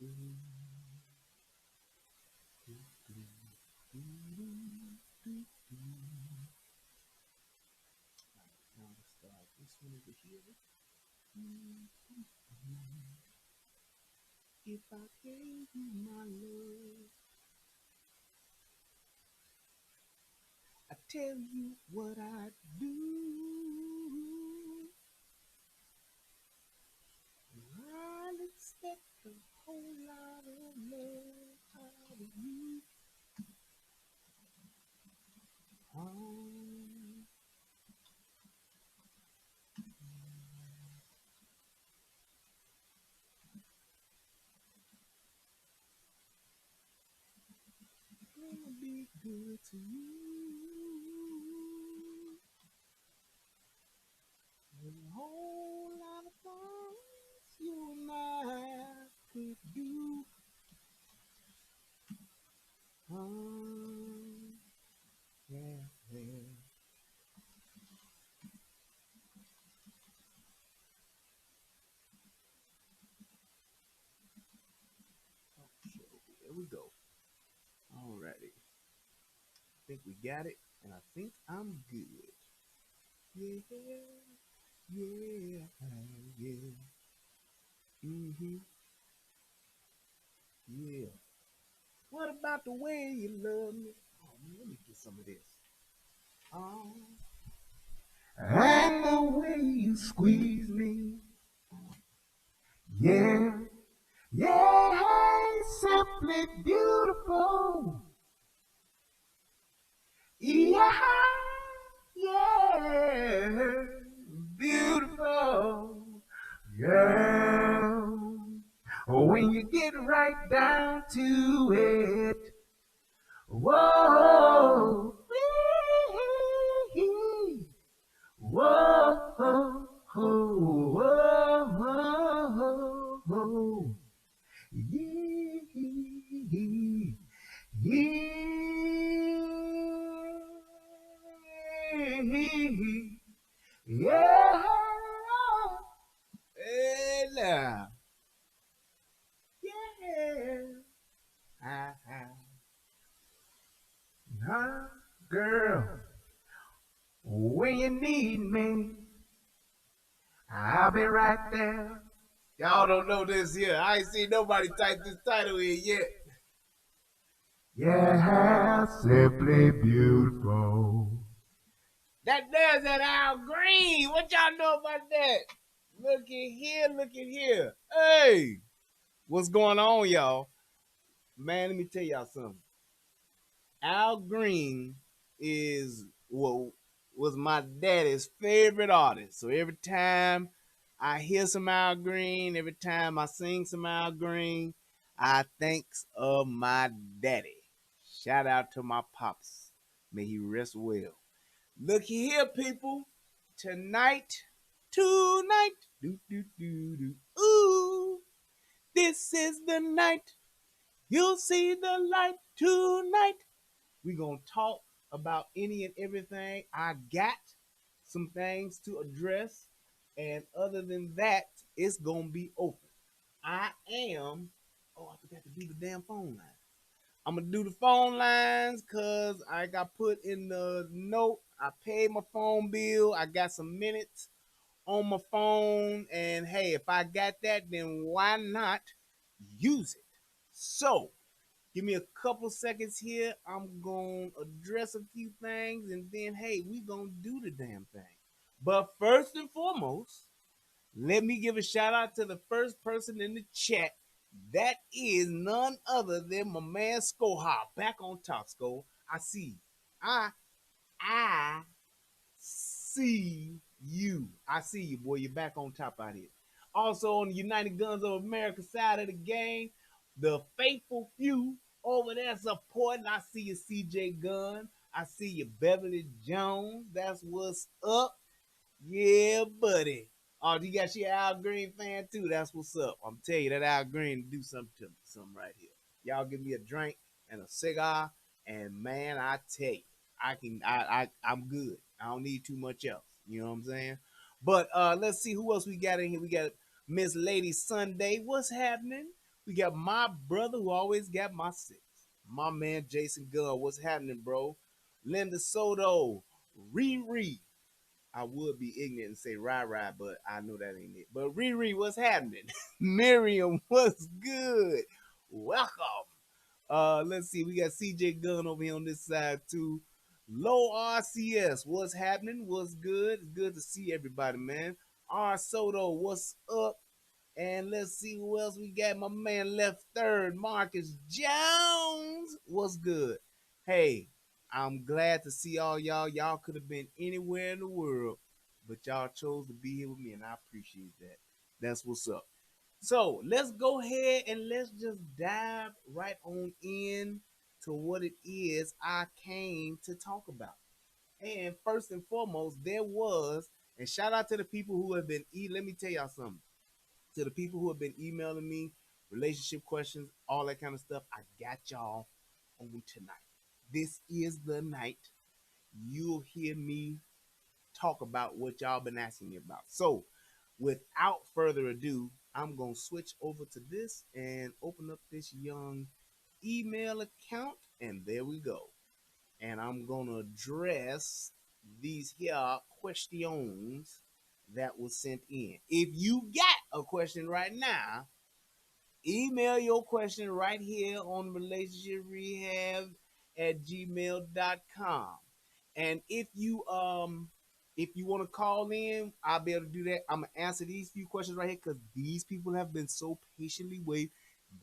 Now let's start this one over here. If I gave you my love, I tell you what I'd do. I'll expect a whole lot of love out of you. Oh, gonna be good to you. There's a whole lot of things you and I could do. Oh, yeah, yeah. Okay, there we go. Alrighty. I think we got it, and I think I'm good. Yeah, yeah, yeah. Mm-hmm. Yeah. What about the way you love me? Oh man, let me get some of this. Oh, and the way you squeeze me. Yeah, yeah, simply beautiful. Yeah, yeah, beautiful. Girl, when you get right down to it, whoa, whoa, whoa, whoa, yeah, yeah, yeah, yeah. Huh, girl, when you need me, I'll be right there. Y'all don't know this here. I ain't seen nobody type this title in yet. Yeah, simply beautiful. There's that Al Green. What y'all know about that? Look at here, look at here. Hey, what's going on, y'all? Man, let me tell y'all something. Al Green is what was my daddy's favorite artist. So every time I hear some Al Green, every time I sing some Al Green, I thanks of my daddy. Shout out to my pops. May he rest well. Look here, people. Tonight, do do do do. Ooh, this is the night. You'll see the light tonight. We're going to talk about any and everything. I got some things to address. And other than that, it's going to be open. I am, oh, I forgot to do the damn phone line. I'm going to do the phone lines because I got put in the note. I paid my phone bill. I got some minutes on my phone. And hey, if I got that, then why not use it? So, give me a couple seconds here. I'm going to address a few things and then, hey, we going to do the damn thing. But first and foremost, let me give a shout out to the first person in the chat. That is none other than my man Skoha. Back on top, Sko. I see you. I see you. I see you, boy. You're back on top out here. Also on the United Guns of America side of the game, the faithful few over there supporting. I see you, CJ Gunn. I see you, Beverly Jones. That's what's up. Yeah, buddy. Oh, you got your Al Green fan too. That's what's up. I'm telling you that Al Green do something to me, something right here. Y'all give me a drink and a cigar, and man, I tell you, I'm good. I don't need too much else. You know what I'm saying? But let's see who else we got in here. We got Miss Lady Sunday. What's happening? We got my brother who always got my six. My man Jason Gunn. What's happening, bro? Linda Soto, Riri. I would be ignorant and say Rai, but I know that ain't it. But Riri, what's happening? Miriam, what's good? Welcome. Let's see. We got CJ Gunn over here on this side too. Low RCS, what's happening? What's good? It's good to see everybody, man. R Soto, what's up? And let's see who else we got. My man left third, Marcus Jones. What's good? Hey, I'm glad to see all y'all. Y'all could have been anywhere in the world, but y'all chose to be here with me, and I appreciate that. That's what's up. So let's go ahead and let's just dive right on in to what it is I came to talk about. And first and foremost, there was, and shout out to the people who have been, let me tell y'all something. To the people who have been emailing me, relationship questions, all that kind of stuff, I got y'all on tonight. This is the night you'll hear me talk about what y'all been asking me about. So, without further ado, I'm going to switch over to this and open up this young email account. And there we go. And I'm going to address these here questions that was sent in. If you got a question right now, email your question right here on relationship rehab at gmail.com. And if you want to call in, I'll be able to do that. I'm gonna answer these few questions right here because these people have been so patiently waiting.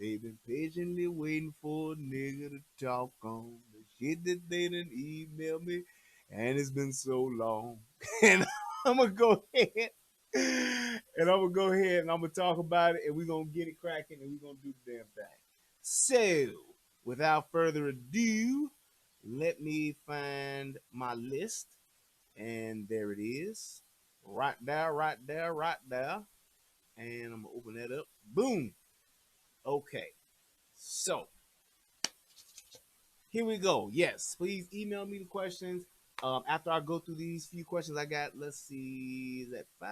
They've been patiently waiting for a nigga to talk on the shit that they didn't email me, and it's been so long. And I'm gonna go ahead and I'm gonna talk about it, and we're gonna get it cracking, and we're gonna do the damn thing. So, without further ado, let me find my list, and there it is, right there, right there, right there, and I'm gonna open that up. Boom. Okay, so here we go. Yes, please email me the questions. After I go through these few questions I got, let's see, is that five?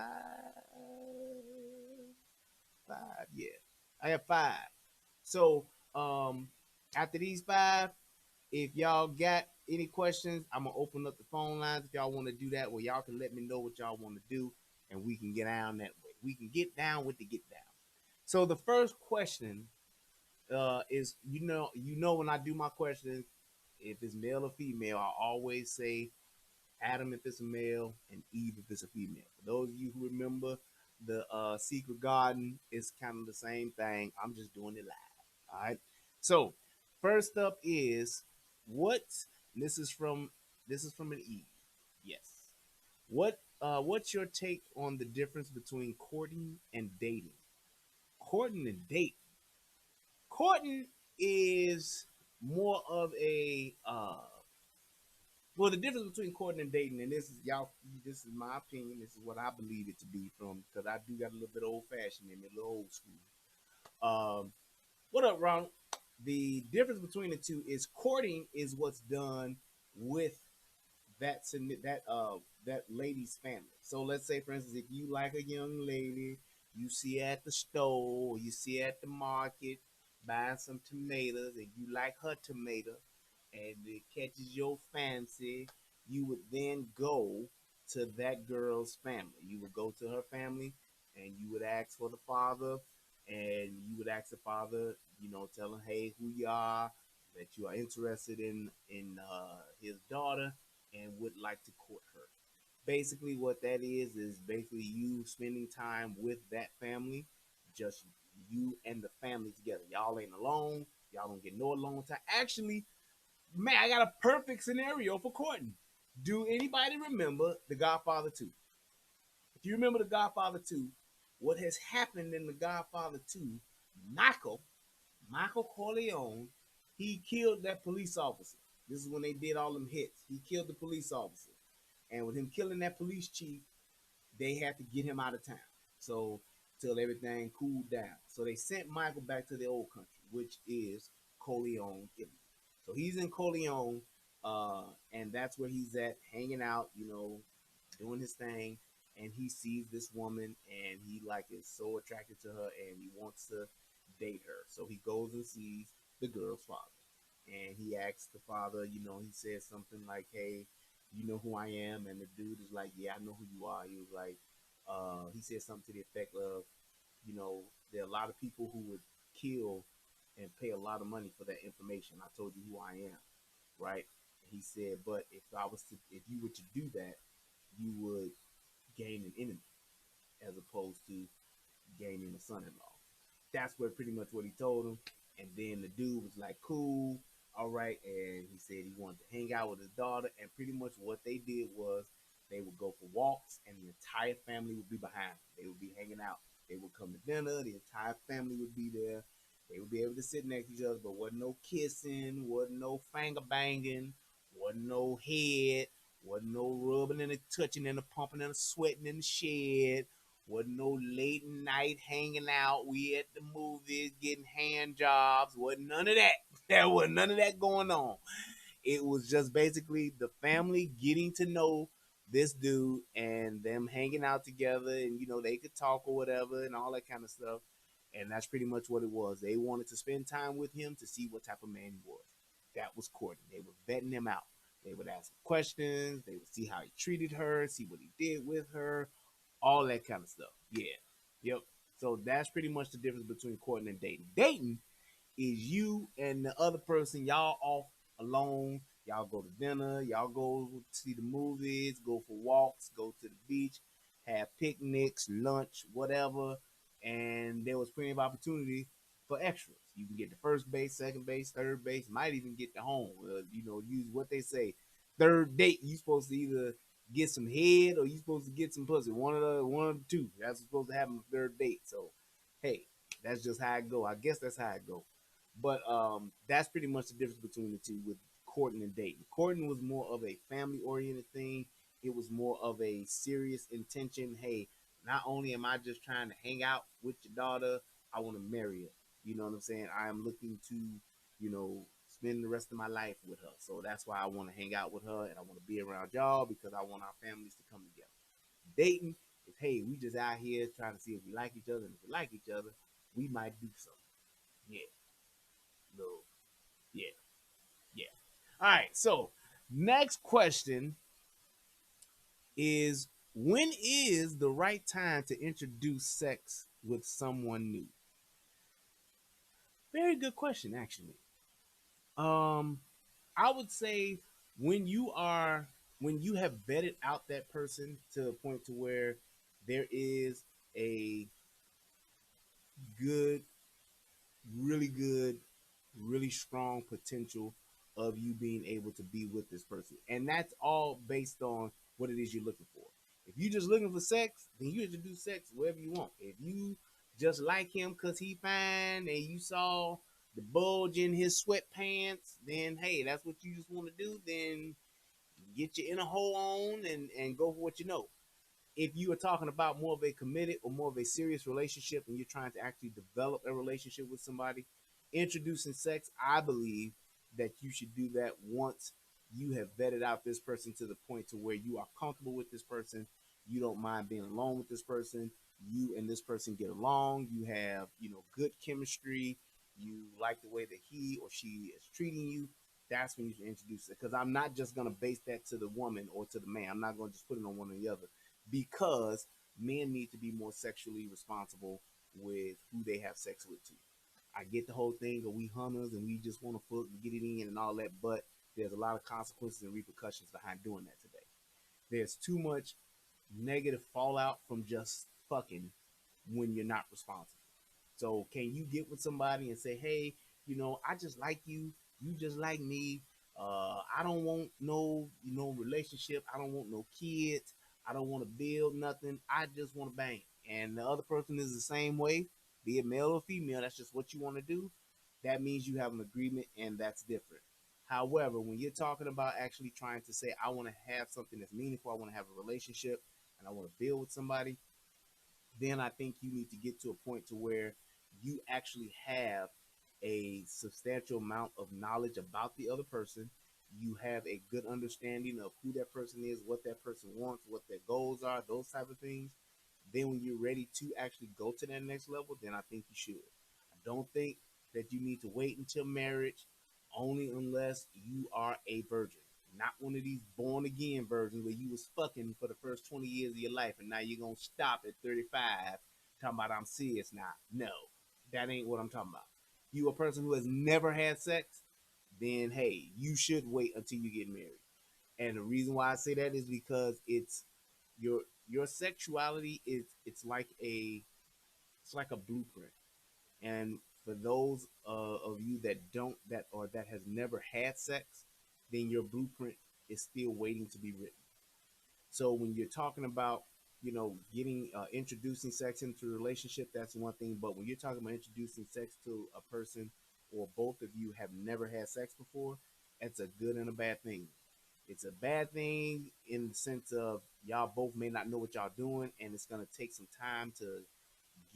Yeah, I have five. So after these five, if y'all got any questions, I'm gonna open up the phone lines. If y'all want to do that, well, y'all can let me know what y'all want to do, and we can get down that way. We can get down with the get down. So the first question is, when I do my questions, if it's male or female, I always say Adam if it's a male and Eve if it's a female. For those of you who remember the Secret Garden, it's kind of the same thing. I'm just doing it live. All right. So first up is what this is from an Eve. Yes. What's your take on the difference between courting and dating? Courting and dating. Courting is more of a well, the difference between courting and dating, and this is my opinion. This is what I believe it to be from, because I do got a little bit old fashioned in me, a little old school. What up, Ron? The difference between the two is courting is what's done with that lady's family. So let's say, for instance, if you like a young lady, you see her at the store, or you see her at the market buying some tomatoes, and you like her tomato, and it catches your fancy, you would then go to that girl's family. You would go to her family, and you would ask for the father, and you would ask the father, tell him, hey, who you are, that you are interested in his daughter, and would like to court her. Basically, what that is basically you spending time with that family, just you and the family together. Y'all ain't alone. Y'all don't get no alone time. Actually, man, I got a perfect scenario for courting. Do anybody remember The Godfather 2? If you remember The Godfather 2, what has happened in The Godfather 2, Michael, Michael Corleone, he killed that police officer. This is when they did all them hits. He killed the police officer. And with him killing that police chief, they had to get him out of town. So till everything cooled down. So they sent Michael back to the old country, which is Corleone, Italy. So he's in Corleone, and that's where he's at, hanging out, doing his thing. And he sees this woman, and he like is so attracted to her, and he wants to date her. So he goes and sees the girl's father. And he asks the father, he says something like, "Hey, you know who I am?" And the dude is like, "Yeah, I know who you are." He was like, he said something to the effect of, there are a lot of people who would kill and pay a lot of money for that information. I told you who I am, right? He said, but if you were to do that, you would gain an enemy as opposed to gaining a son-in-law. That's what pretty much what he told him. And then the dude was like, "Cool, all right." And he said he wanted to hang out with his daughter. And pretty much what they did was they would go for walks, and the entire family would be behind them. They would be hanging out. They would come to dinner. The entire family would be there. They would be able to sit next to each other, but wasn't no kissing, wasn't no finger banging, wasn't no head, wasn't no rubbing and a touching and a pumping and a sweating in the shed. Wasn't no late night hanging out. We at the movies getting hand jobs. Wasn't none of that. There wasn't none of that going on. It was just basically the family getting to know this dude and them hanging out together, and they could talk or whatever and all that kind of stuff. And that's pretty much what it was. They wanted to spend time with him to see what type of man he was. That was courting. They were vetting him out. They would ask him questions. They would see how he treated her, see what he did with her, all that kind of stuff. Yeah. Yep. So that's pretty much the difference between courting and dating. Dating is you and the other person, y'all off alone. Y'all go to dinner, y'all go see the movies, go for walks, go to the beach, have picnics, lunch, whatever. And there was plenty of opportunity for extras. You can get the first base, second base, third base, might even get the home. Use what they say. Third date, you supposed to either get some head or you supposed to get some pussy. One of the two. That's supposed to happen on the third date. So, hey, that's just how it go. I guess that's how it go. But that's pretty much the difference between the two with courting and dating. Courting was more of a family oriented thing. It was more of a serious intention. Hey, not only am I just trying to hang out with your daughter, I want to marry her. You know what I'm saying? I am looking to, spend the rest of my life with her. So that's why I want to hang out with her and I want to be around y'all because I want our families to come together. Dating is, hey, we just out here trying to see if we like each other. And if we like each other, we might do something. Yeah. No. Yeah. Yeah. All right. So next question is, when is the right time to introduce sex with someone new? Very good question, actually. Um, I would say when you have vetted out that person to a point to where there is a good, really good, really strong potential of you being able to be with this person. And that's all based on what it is you're looking for. If you're just looking for sex, then you introduce sex wherever you want. If you just like him because he fine and you saw the bulge in his sweatpants, then hey, that's what you just want to do, then get your inner hole on and go for what you know. If you are talking about more of a committed or more of a serious relationship and you're trying to actually develop a relationship with somebody, introducing sex, I believe that you should do that once you have vetted out this person to the point to where you are comfortable with this person, you don't mind being alone with this person, you and this person get along, you have, good chemistry, you like the way that he or she is treating you. That's when you should introduce it. Because I'm not just going to base that to the woman or to the man. I'm not going to just put it on one or the other, because men need to be more sexually responsible with who they have sex with too. I get the whole thing of we hunters and we just want to fuck and get it in and all that, but there's a lot of consequences and repercussions behind doing that today. There's too much negative fallout from just fucking when you're not responsible. So can you get with somebody and say, hey, I just like you, you just like me. I don't want no, relationship. I don't want no kids. I don't want to build nothing. I just want to bang. And the other person is the same way, be it male or female. That's just what you want to do. That means you have an agreement, and that's different. However, when you're talking about actually trying to say, I want to have something that's meaningful, I want to have a relationship, and I want to build with somebody, then I think you need to get to a point to where you actually have a substantial amount of knowledge about the other person. You have a good understanding of who that person is, what that person wants, what their goals are, those type of things. Then when you're ready to actually go to that next level, then I think you should. I Don't think that you need to wait until marriage, only unless you are a virgin. Not one of these born again virgins where you was fucking for the first 20 years of your life and now you're gonna stop at 35 talking about I'm serious now. No, that ain't what I'm talking about. You a person who has never had sex, then hey, you should wait until you get married. And the reason why I say that is because it's your your sexuality is it's like a blueprint. And for those of you that don't that or that has never had sex, then your blueprint is still waiting to be written. So when you're talking about, getting introducing sex into a relationship, that's one thing. But when you're talking about introducing sex to a person, or both of you have never had sex before, it's a good and a bad thing. It's a bad thing in the sense of y'all both may not know what y'all doing, and it's gonna take some time to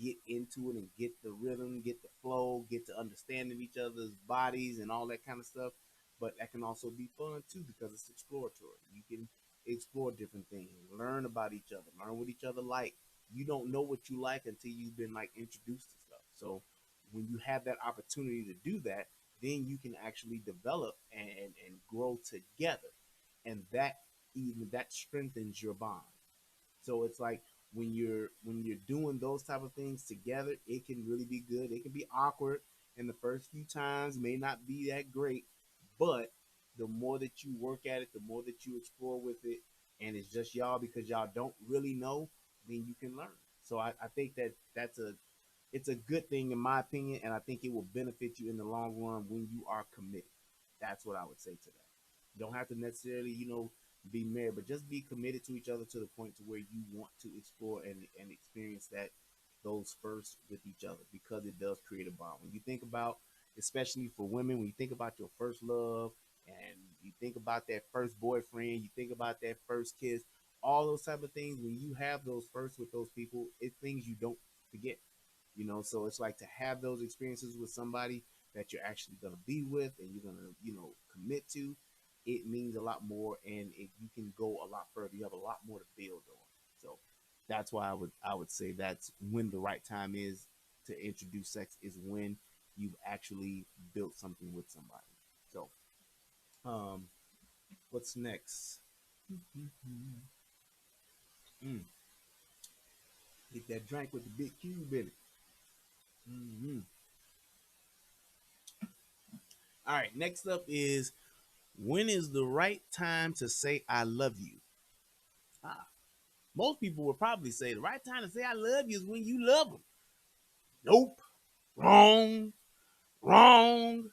get into it and get the rhythm, get the flow, get to understanding each other's bodies and all that kind of stuff. But that can also be fun too because it's exploratory. You can explore different things, learn about each other, learn what each other like. You don't know what you like until you've been like introduced to stuff. So when you have that opportunity to do that, then you can actually develop and grow together. And that strengthens your bond. So it's like when you're doing those type of things together, it can really be good. It can be awkward, and the first few times may not be that great, but the more that you work at it, the more that you explore with it, and it's just y'all because y'all don't really know, then you can learn. So I think that it's a good thing in my opinion, and I think it will benefit you in the long run when you are committed. That's what I would say to that. You don't have to necessarily, be married, but just be committed to each other to the point to where you want to explore and experience those first with each other because it does create a bond. When you think about, especially for women, when you think about your first love and you think about that first boyfriend, you think about that first kiss, all those type of things, when you have those first with those people, it's things you don't forget. So it's like to have those experiences with somebody that you're actually going to be with and you're going to commit to. It means a lot more, and you can go a lot further. You have a lot more to build on. So that's why I would say that's when the right time is to introduce sex, is when you've actually built something with somebody. So um what's next? Mm, get that drink with the big cube in it. Mm-hmm. All right, next up is, when is the right time to say I love you? Ah, most people would probably say the right time to say I love you is when you love them. Nope. Wrong. Wrong.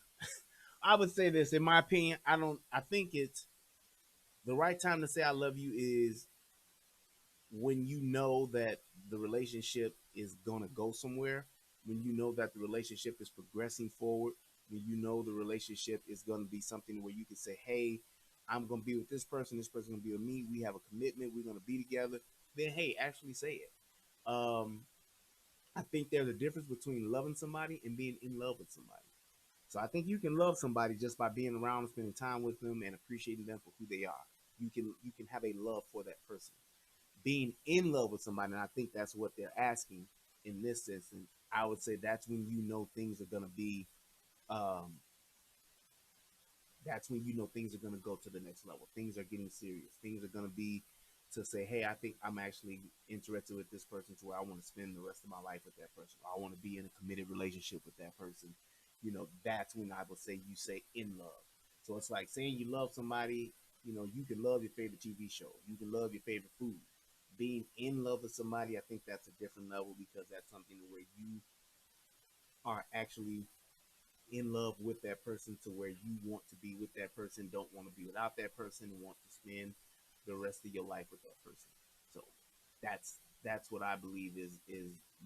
I would say this, in my opinion, I think it's the right time to say I love you is when you know that the relationship is gonna go somewhere, when you know that the relationship is progressing forward, when you know the relationship is gonna be something where you can say, hey, I'm gonna be with this person gonna be with me, we have a commitment, we're gonna be together, then hey, actually say it. Um, I think there's a difference between loving somebody and being in love with somebody. So I think you can love somebody just by being around and spending time with them and appreciating them for who they are. You can have a love for that person. Being in love with somebody, and I think that's what they're asking in this instance. I would say that's when you know things are gonna be um, that's when you know things are going to go to the next level. Things are getting serious. Things are going to be to say, hey, I think I'm actually interested with this person to where I want to spend the rest of my life with that person. Or I want to be in a committed relationship with that person. That's when I would say you say in love. So it's like saying you love somebody, you can love your favorite TV show. You can love your favorite food. Being in love with somebody, I think that's a different level because that's something where you are actually in love with that person to where you want to be with that person, don't want to be without that person, and want to spend the rest of your life with that person. So that's what I believe is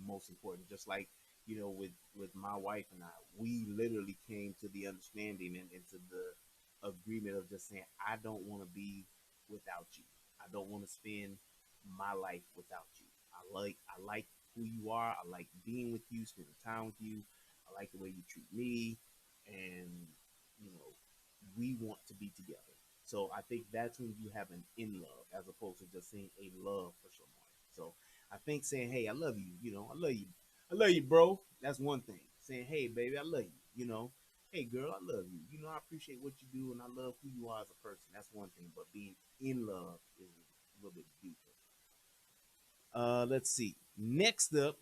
most important. Just like with my wife and I, we literally came to the understanding and to the agreement of just saying, I don't want to be without you. I don't want to spend my life without you. I like who you are. I like being with you, spending time with you. I like the way you treat me, and you know, we want to be together. So I think that's when you have an in love, as opposed to just saying a love for someone. So I think saying, "Hey, I love you," I love you, bro. That's one thing. saying, "Hey, baby, I love you." "Hey, girl, I love you. I appreciate what you do, and I love who you are as a person." That's one thing, but being in love is a little bit deeper. Let's see. Next up,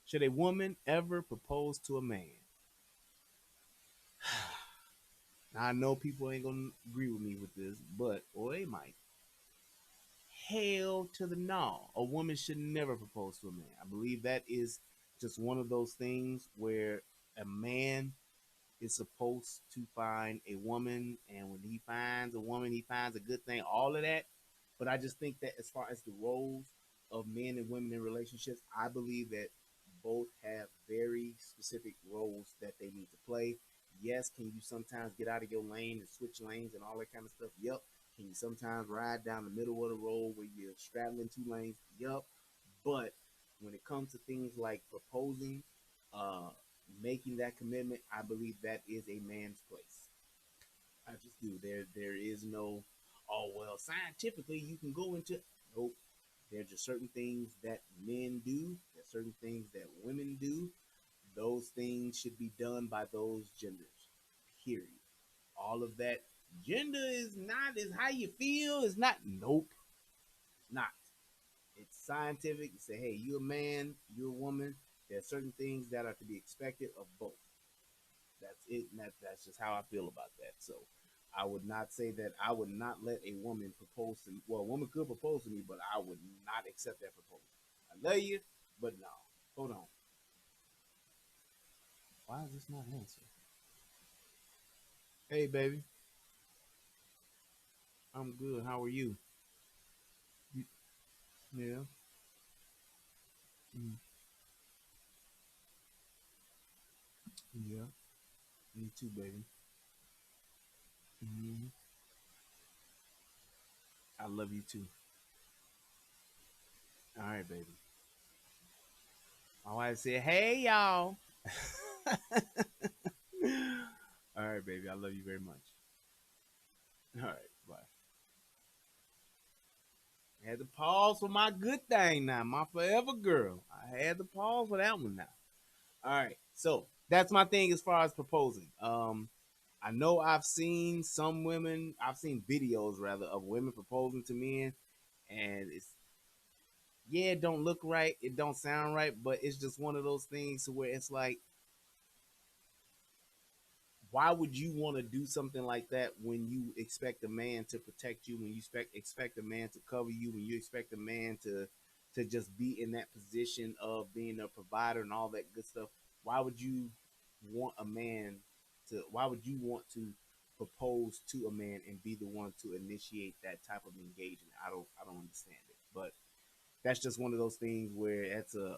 should a woman ever propose to a man? Now, I know people ain't gonna agree with me with this, but or they might. Hell to the no. A woman should never propose to a man. I believe that is just one of those things where a man is supposed to find a woman, and when he finds a woman, he finds a good thing, all of that. But I just think that as far as the roles of men and women in relationships, I believe that both have very specific roles that they need to play. Yes, can you sometimes get out of your lane and switch lanes and all that kind of stuff? Yep. Can you sometimes ride down the middle of the road where you're straddling two lanes? Yep. But when it comes to things like proposing, uh, making that commitment, I believe that is a man's place. I just do. There is no, oh well, scientifically you can go into, nope. There are just certain things that men do. There's certain things that women do. Those things should be done by those genders. Period. All of that. Gender is not is how you feel. It's not. Nope. It's not. It's scientific. You say, hey, you're a man, you're a woman. There are certain things that are to be expected of both. That's it. And that's just how I feel about that. So I would not say that I would not let a woman propose to me. Well, a woman could propose to me, but I would not accept that proposal. I love you, but no. Hold on. Why is this not answering? Hey, baby. I'm good. How are you? You- Yeah. Mm, yeah. Me too, baby. Hmm. I love you too. All right, baby. My wife said, "Hey, y'all." All right, baby. I love you very much. All right. Bye. I had to pause for my good thing now, my forever girl. I had to pause for that one now. All right. So that's my thing as far as proposing. I know I've seen some women, I've seen videos rather of women proposing to men, and it's yeah, it don't look right, it don't sound right, but it's just one of those things where it's like why would you want to do something like that when you expect a man to protect you, when you expect a man to cover you, when you expect a man to just be in that position of being a provider and all that good stuff? Why would you want a man why would you want to propose to a man and be the one to initiate that type of engagement? I don't understand it. But that's just one of those things where it's a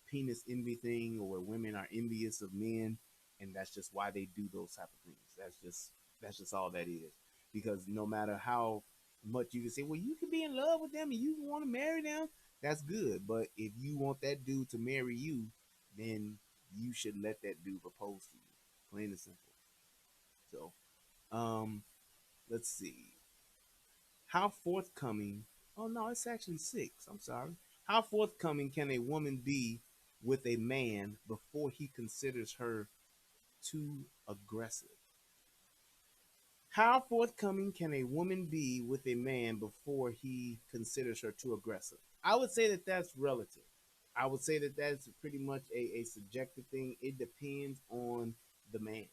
penis envy thing, or where women are envious of men, and that's just why they do those type of things. That's just all that is. Because no matter how much you can say, well, you can be in love with them and you want to marry them, that's good. But if you want that dude to marry you, then you should let that dude propose to you. Plain and simple. So, um, let's see. How forthcoming? Oh no, it's actually six. I'm sorry. How forthcoming can a woman be with a man before he considers her too aggressive? How forthcoming can a woman be with a man before he considers her too aggressive? I would say that that's relative. I would say that that's pretty much a subjective thing. It depends on the man,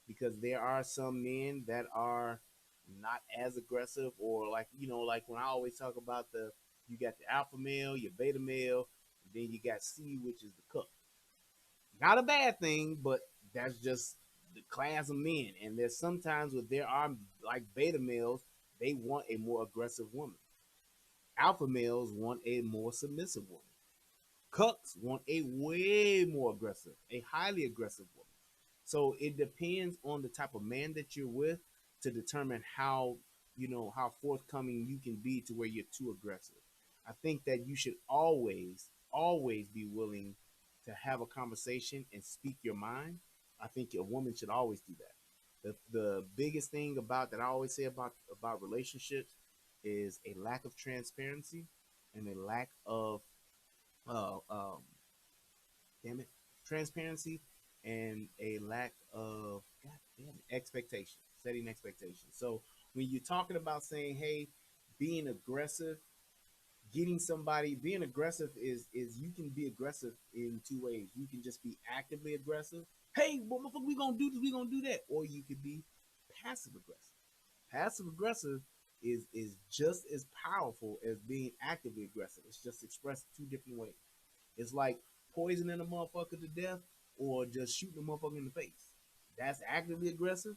because there are some men that are not as aggressive, or like like when I always talk about you got the alpha male, your beta male, and then you got C, which is the cook. Not a bad thing, but that's just the class of men. And there's sometimes where there are like beta males, they want a more aggressive woman. Alpha males want a more submissive woman. Cucks want a way more aggressive, a highly aggressive woman. So it depends on the type of man that you're with to determine how forthcoming you can be to where you're too aggressive. I think that you should always be willing to have a conversation and speak your mind. I think a woman should always do that. The biggest thing about that I always say about relationships is a lack of transparency and a lack of uh, um, damn it, transparency and a lack of goddamn expectation, setting expectations. So when you're talking about saying, "Hey, being aggressive," getting somebody being aggressive is you can be aggressive in two ways. You can just be actively aggressive. Hey, what motherfucker, we gonna do this, we gonna do that, or you could be passive aggressive. Passive aggressive is just as powerful as being actively aggressive. It's just expressed two different ways. It's like poisoning a motherfucker to death or just shooting a motherfucker in the face. That's actively aggressive.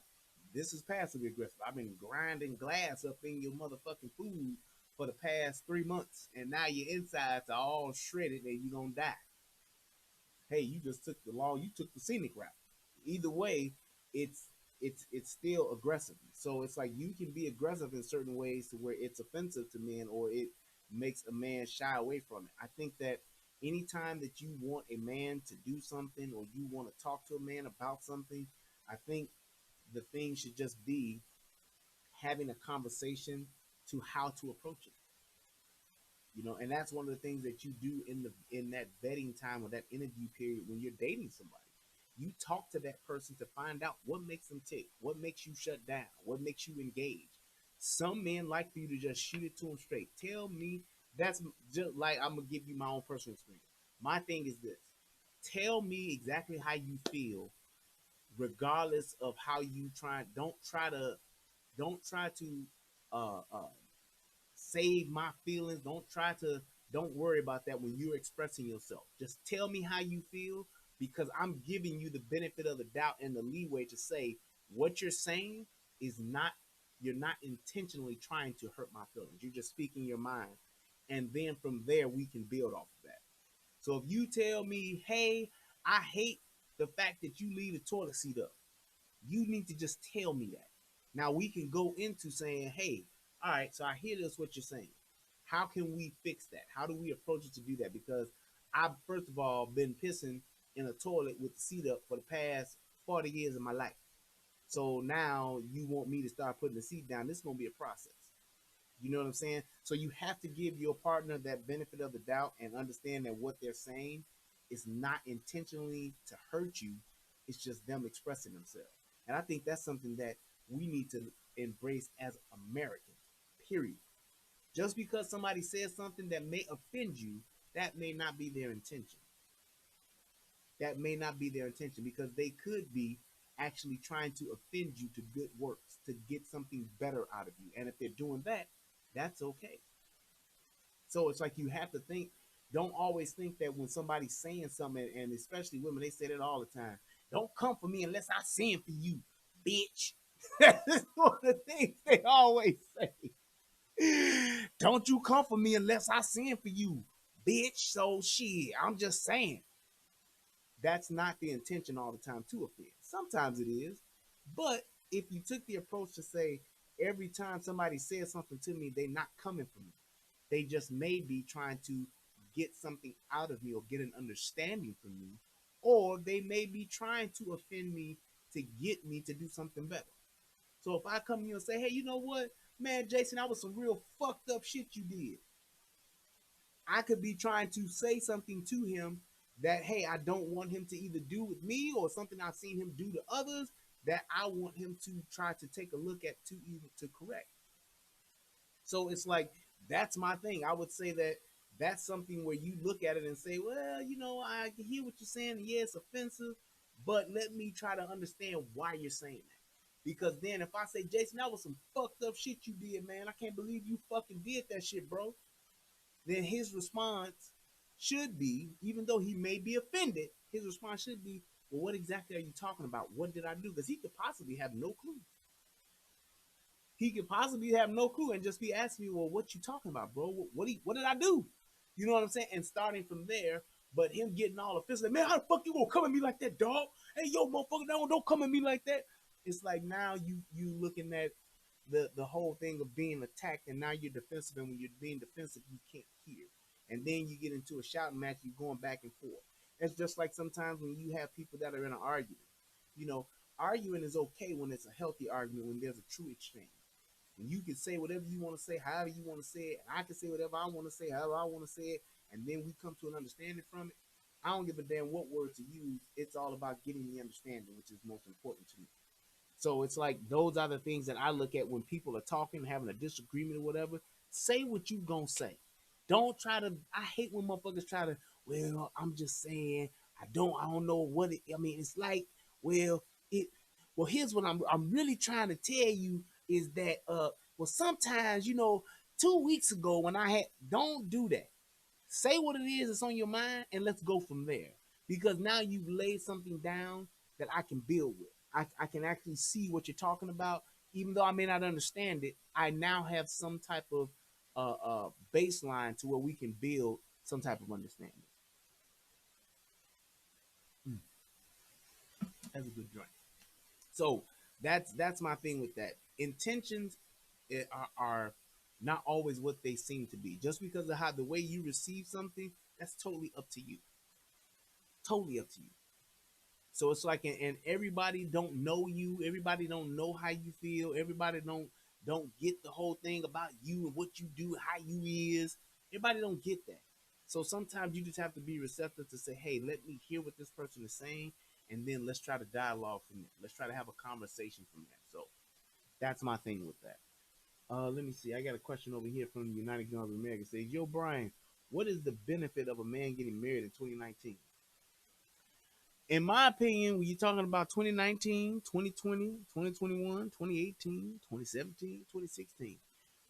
This is passively aggressive. I've been grinding glass up in your motherfucking food for the past 3 months, and now your insides are all shredded and you're gonna die. Hey, you just took the law, you took the scenic route. Either way, it's it's still aggressive. So it's like you can be aggressive in certain ways to where it's offensive to men or it makes a man shy away from it. I think that anytime that you want a man to do something or you want to talk to a man about something, I think the thing should just be having a conversation to how to approach it. And that's one of the things that you do in that vetting time or that interview period when you're dating somebody. You talk to that person to find out what makes them tick, what makes you shut down, what makes you engage. Some men like for you to just shoot it to them straight. Tell me. That's just like, I'm gonna give you my own personal experience. My thing is this: tell me exactly how you feel, regardless of how you try. Don't try to uh, uh, save my feelings. Don't worry about that when you're expressing yourself. Just tell me how you feel, because I'm giving you the benefit of the doubt and the leeway to say what you're saying is not you're not intentionally trying to hurt my feelings. You're just speaking your mind. And then from there we can build off of that. So if you tell me, "Hey, I hate the fact that you leave the toilet seat up," you need to just tell me that. Now we can go into saying, "Hey, all right, so I hear this what you're saying. How can we fix that? How do we approach it to do that?" Because I've first of all been pissing in a toilet with the seat up for the past 40 years of my life. So now you want me to start putting the seat down. This is gonna be a process. You know what I'm saying? So you have to give your partner that benefit of the doubt and understand that what they're saying is not intentionally to hurt you. It's just them expressing themselves. And I think that's something that we need to embrace as Americans, period. Just because somebody says something that may offend you, that may not be their intention. That may not be their intention, because they could be actually trying to offend you to good works, to get something better out of you. And if they're doing that, that's okay. So it's like you have to think, don't always think that when somebody's saying something, and especially women, they say that all the time. Don't come for me unless I send for you, bitch. That's one of the things they always say. Don't you come for me unless I send for you, bitch. So shit, I'm just saying. That's not the intention all the time to offend. Sometimes it is. But if you took the approach to say, every time somebody says something to me, they're not coming for me. They just may be trying to get something out of me or get an understanding from me, or they may be trying to offend me to get me to do something better. So if I come to you and say, "Hey, you know what, man, Jason, that was some real fucked up shit you did," I could be trying to say something to him that, hey, I don't want him to either do with me or something I've seen him do to others that I want him to try to take a look at to even to correct. So it's like, that's my thing. I would say that that's something where you look at it and say, "Well, I can hear what you're saying. Yeah, it's offensive, but let me try to understand why you're saying that." Because then if I say, "Jason, that was some fucked up shit you did, man. I can't believe you fucking did that shit, bro," then his response should be, even though he may be offended, his response should be, "Well, what exactly are you talking about? What did I do?" Because he could possibly have no clue. He could possibly have no clue and just be asking you, "Well, what you talking about, bro? What did I do?" You know what I'm saying? And starting from there, but him getting all offensive, "Man, how the fuck you gonna come at me like that, dog? Hey, yo, motherfucker, don't come at me like that." It's like now you looking at the whole thing of being attacked, and now you're defensive, and when you're being defensive, you can't hear. And then you get into a shouting match, you're going back and forth. It's just like sometimes when you have people that are in an argument. You know, arguing is okay when it's a healthy argument, when there's a true exchange. And you can say whatever you want to say, however you want to say it, and I can say whatever I want to say, however I want to say it, and then we come to an understanding from it. I don't give a damn what word to use. It's all about getting the understanding, which is most important to me. So it's like those are the things that I look at when people are talking, having a disagreement or whatever. Say what you gonna say. Don't try to. I hate when motherfuckers try to. Well, I'm just saying. I don't know what it. I mean, it's like. Well, it. Well, here's what I'm really trying to tell you is that. Well, sometimes 2 weeks ago when I had. Don't do that. Say what it is that's on your mind, and let's go from there. Because now you've laid something down that I can build with. I can actually see what you're talking about, even though I may not understand it. I now have some type of baseline to where we can build some type of understanding. Mm, that's a good joint. So that's my thing with that. Intentions are not always what they seem to be. Just because of how the way you receive something, that's totally up to you. Totally up to you. So it's like, and everybody don't know you. Everybody don't know how you feel. Everybody don't get the whole thing about you and what you do, how you is. Everybody don't get that. So sometimes you just have to be receptive to say, hey, let me hear what this person is saying, and then let's try to dialogue from there. Let's try to have a conversation from there. So that's my thing with that. Let me see. I got a question over here from the United Kingdom of America. It says, Yo, Brian, what is the benefit of a man getting married in 2019? In my opinion, when you're talking about 2019, 2020, 2021, 2018, 2017, 2016,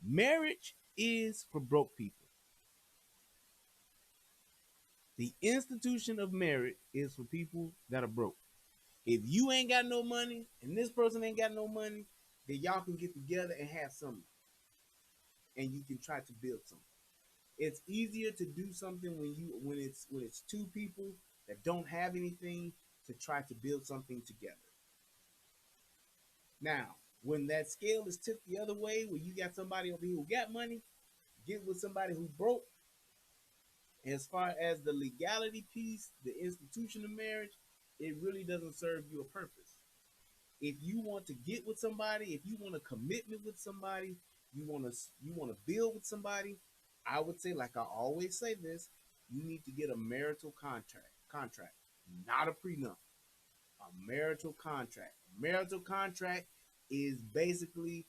marriage is for broke people. The institution of marriage is for people that are broke. If you ain't got no money and this person ain't got no money, then y'all can get together and have something, and you can try to build something. It's easier to do something when it's two people that don't have anything to try to build something together. Now, when that scale is tipped the other way, where you got somebody over here who got money, get with somebody who broke, as far as the legality piece, the institution of marriage, it really doesn't serve you a purpose. If you want to get with somebody, if you want a commitment with somebody, you want to build with somebody, I would say, like I always say this, you need to get a marital contract, not a prenup, a marital contract. A marital contract is basically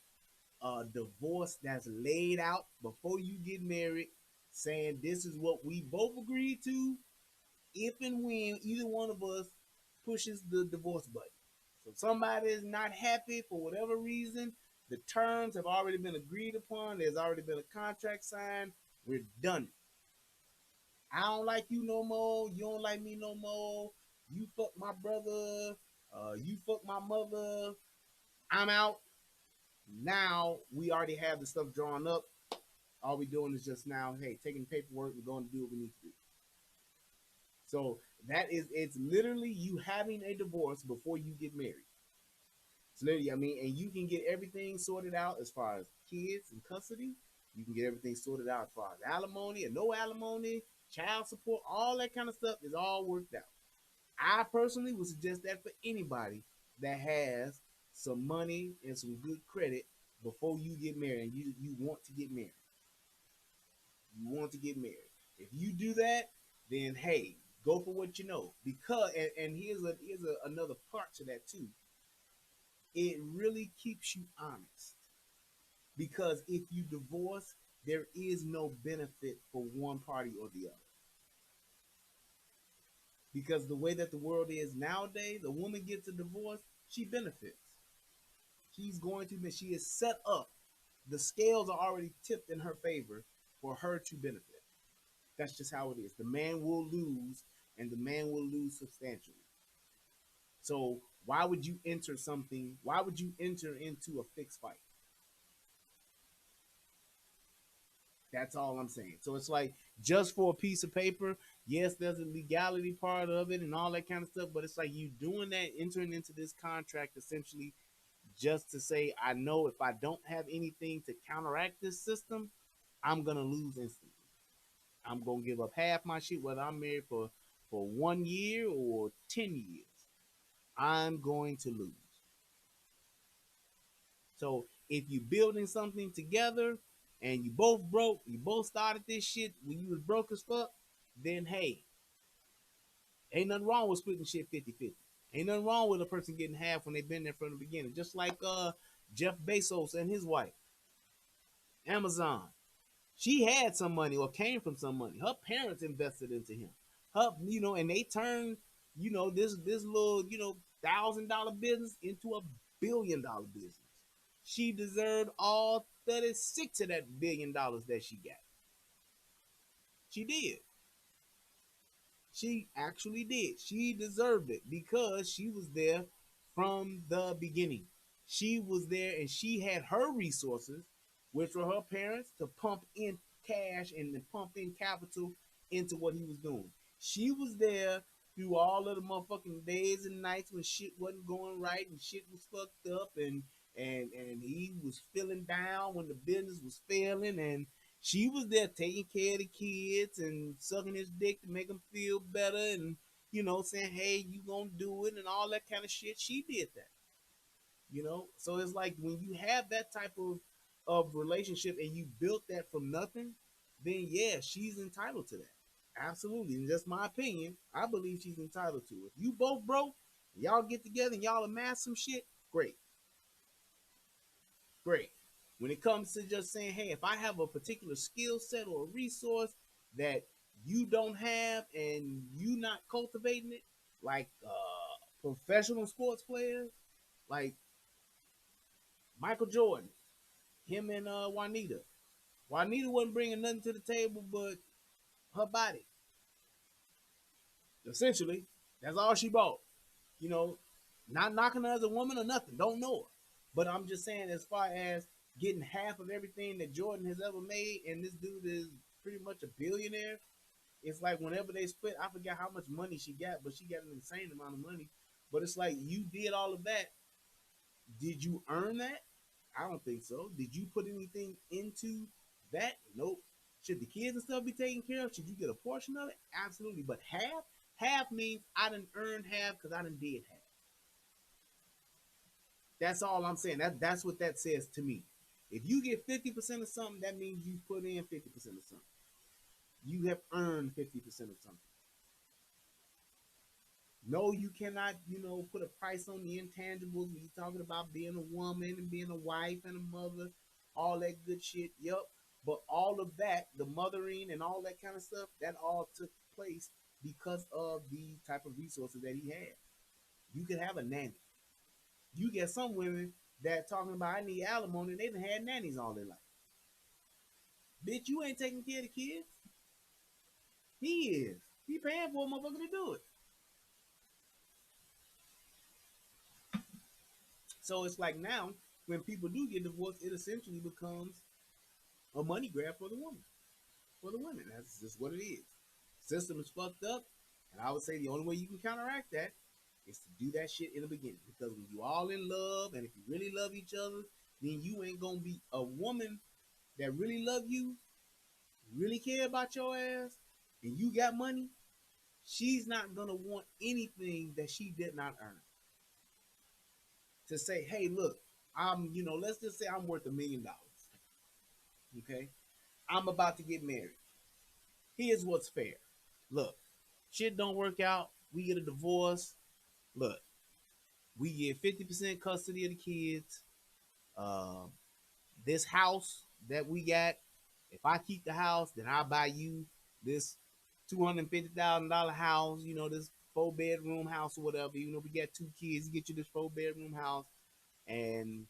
a divorce that's laid out before you get married, saying this is what we both agreed to if and when either one of us pushes the divorce button. So if somebody is not happy for whatever reason, the terms have already been agreed upon. There's already been a contract signed. We're done. I don't like you no more. You don't like me no more. You fuck my brother. You fuck my mother. I'm out. Now we already have the stuff drawn up. All we're doing is just now, hey, taking paperwork and going to do what we need to do. So it's literally you having a divorce before you get married. It's literally, I mean, and you can get everything sorted out as far as kids and custody. You can get everything sorted out as far as alimony and no alimony, child support, all that kind of stuff is all worked out. I personally would suggest that for anybody that has some money and some good credit before you get married and you want to get married. You want to get married. If you do that, then hey, go for what you know. Because and another part to that too. It really keeps you honest. Because if you divorce, there is no benefit for one party or the other. Because the way that the world is nowadays, a woman gets a divorce, she benefits. She is set up. The scales are already tipped in her favor for her to benefit. That's just how it is. The man will lose, and the man will lose substantially. So why would you enter something? Why would you enter into a fixed fight? That's all I'm saying. So it's like just for a piece of paper. Yes, there's a legality part of it and all that kind of stuff, but it's like you doing that, entering into this contract essentially just to say, I know if I don't have anything to counteract this system, I'm gonna lose instantly. I'm gonna give up half my shit, whether I'm married for 1 year or 10 years. I'm going to lose. So if you're building something together and you both broke, you both started this shit when you was broke as fuck, then hey, Ain't nothing wrong with splitting shit 50-50. Ain't nothing wrong with a person getting half when they've been there from the beginning. Just like Jeff Bezos and his wife, Amazon. She had some money or came from some money. Her parents invested into him. And they turned, this little, $1,000 business into $1 billion business. She deserved all 36 of that $1 billion that she got. She did. She actually did. She deserved it because she was there from the beginning. She was there and she had her resources, which were her parents, to pump in cash and then pump in capital into what he was doing. She was there through all of the motherfucking days and nights when shit wasn't going right and shit was fucked up and he was feeling down when the business was failing, and she was there taking care of the kids and sucking his dick to make him feel better and saying, hey, you gonna do it and all that kind of shit. She did that. So it's like when you have that type of relationship and you built that from nothing, then yeah, she's entitled to that. Absolutely. And that's my opinion. I believe she's entitled to it. If you both broke, y'all get together and y'all amass some shit, great. Great. When it comes to just saying, hey, if I have a particular skill set or a resource that you don't have and you not cultivating it, like professional sports players, like Michael Jordan, him and Juanita. Juanita wasn't bringing nothing to the table but her body. Essentially, that's all she bought. You know, not knocking her as a woman or nothing. Don't know her. But I'm just saying, as far as getting half of everything that Jordan has ever made, and this dude is pretty much a billionaire. It's like whenever they split, I forget how much money she got, but she got an insane amount of money. But it's like you did all of that. Did you earn that? I don't think so. Did you put anything into that? Nope. Should the kids and stuff be taken care of? Should you get a portion of it? Absolutely. But half means I didn't earn half because I didn't did half. That's all I'm saying. That's what that says to me. If you get 50% of something, that means you put in 50% of something. You have earned 50% of something. No, you cannot, put a price on the intangibles when you're talking about being a woman and being a wife and a mother, all that good shit. Yep. But all of that, the mothering and all that kind of stuff, that all took place because of the type of resources that he had. You could have a nanny. You get some women that talking about I need alimony, and they've had nannies all their life. Bitch, you ain't taking care of the kids. He is. He paying for a motherfucker to do it. So it's like now, when people do get divorced, it essentially becomes a money grab for the woman, for the women. That's just what it is. System is fucked up, and I would say the only way you can counteract that is to do that shit in the beginning. Because when you all in love, and if you really love each other, then you ain't gonna be a woman that really love you, really care about your ass, and you got money. She's not gonna want anything that she did not earn. To say, hey, look, let's just say I'm worth $1 million. Okay, I'm about to get married. Here's what's fair. Look, shit don't work out. We get a divorce. Look, we get 50% custody of the kids. Uh, this house that we got, if I keep the house, then I'll buy you this $250,000 house. This 4-bedroom house or whatever. We got 2 kids, you get you this 4-bedroom house, and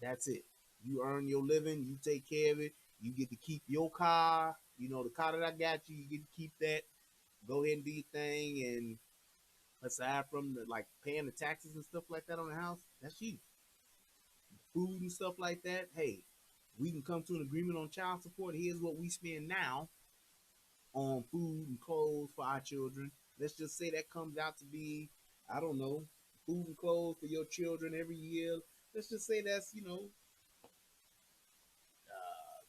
that's it. You earn your living. You take care of it. You get to keep your car. The car that I got you, you get to keep that. Go ahead and do your thing. And aside from the like paying the taxes and stuff like that on the house, that's you. Food and stuff like that. Hey, we can come to an agreement on child support. Here's what we spend now on food and clothes for our children. Let's just say that comes out to be, I don't know, food and clothes for your children every year. Let's just say that's,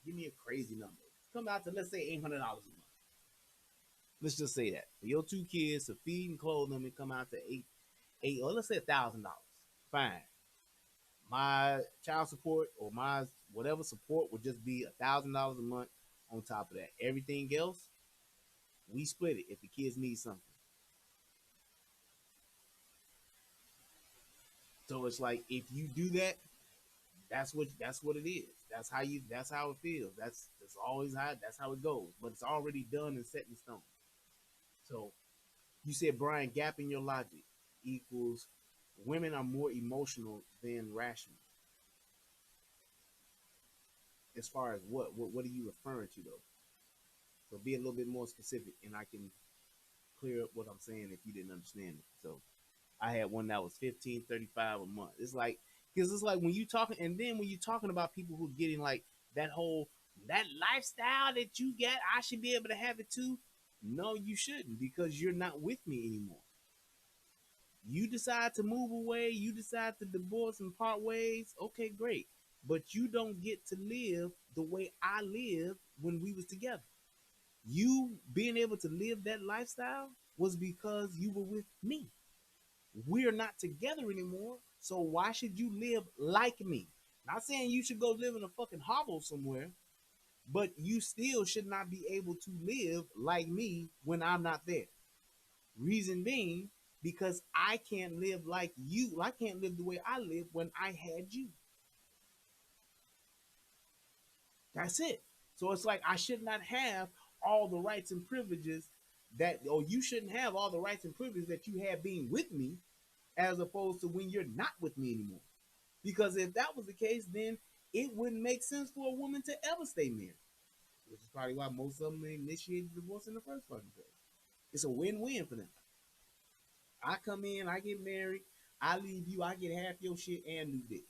give me a crazy number. Come out to, let's say, $800 a month. Let's just say that for your 2 kids to feed and clothe them, it come out to eight, or let's say $1,000. Fine. My child support or my whatever support would just be $1,000 a month on top of that. Everything else, we split it if the kids need something. So it's like if you do that, that's what it is. That's how it feels. That's always how it goes. But it's already done and set in stone. So you said, Brian, gap in your logic equals women are more emotional than rational. As far as what are you referring to though? So be a little bit more specific, and I can clear up what I'm saying if you didn't understand it. So I had one that was 15.35 a month. It's like because it's like when you talking, and then when you're talking about people who are getting like that whole that lifestyle that you get, I should be able to have it too. No, you shouldn't because you're not with me anymore. You decide to move away, you decide to divorce and part ways. Okay, great, but you don't get to live the way I lived when we was together. You being able to live that lifestyle was because you were with me. We're not together anymore. So why should you live like me? Not saying you should go live in a fucking hovel somewhere, but you still should not be able to live like me when I'm not there. Reason being, because I can't live like you. I can't live the way I lived when I had you. That's it. So it's like I should not have all the rights and privileges that, or you shouldn't have all the rights and privileges that you had being with me, as opposed to when you're not with me anymore. Because if that was the case, then it wouldn't make sense for a woman to ever stay married, which is probably why most of them initiated divorce in the first fucking place. It's a win-win for them. I come in, I get married, I leave you, I get half your shit and new dick.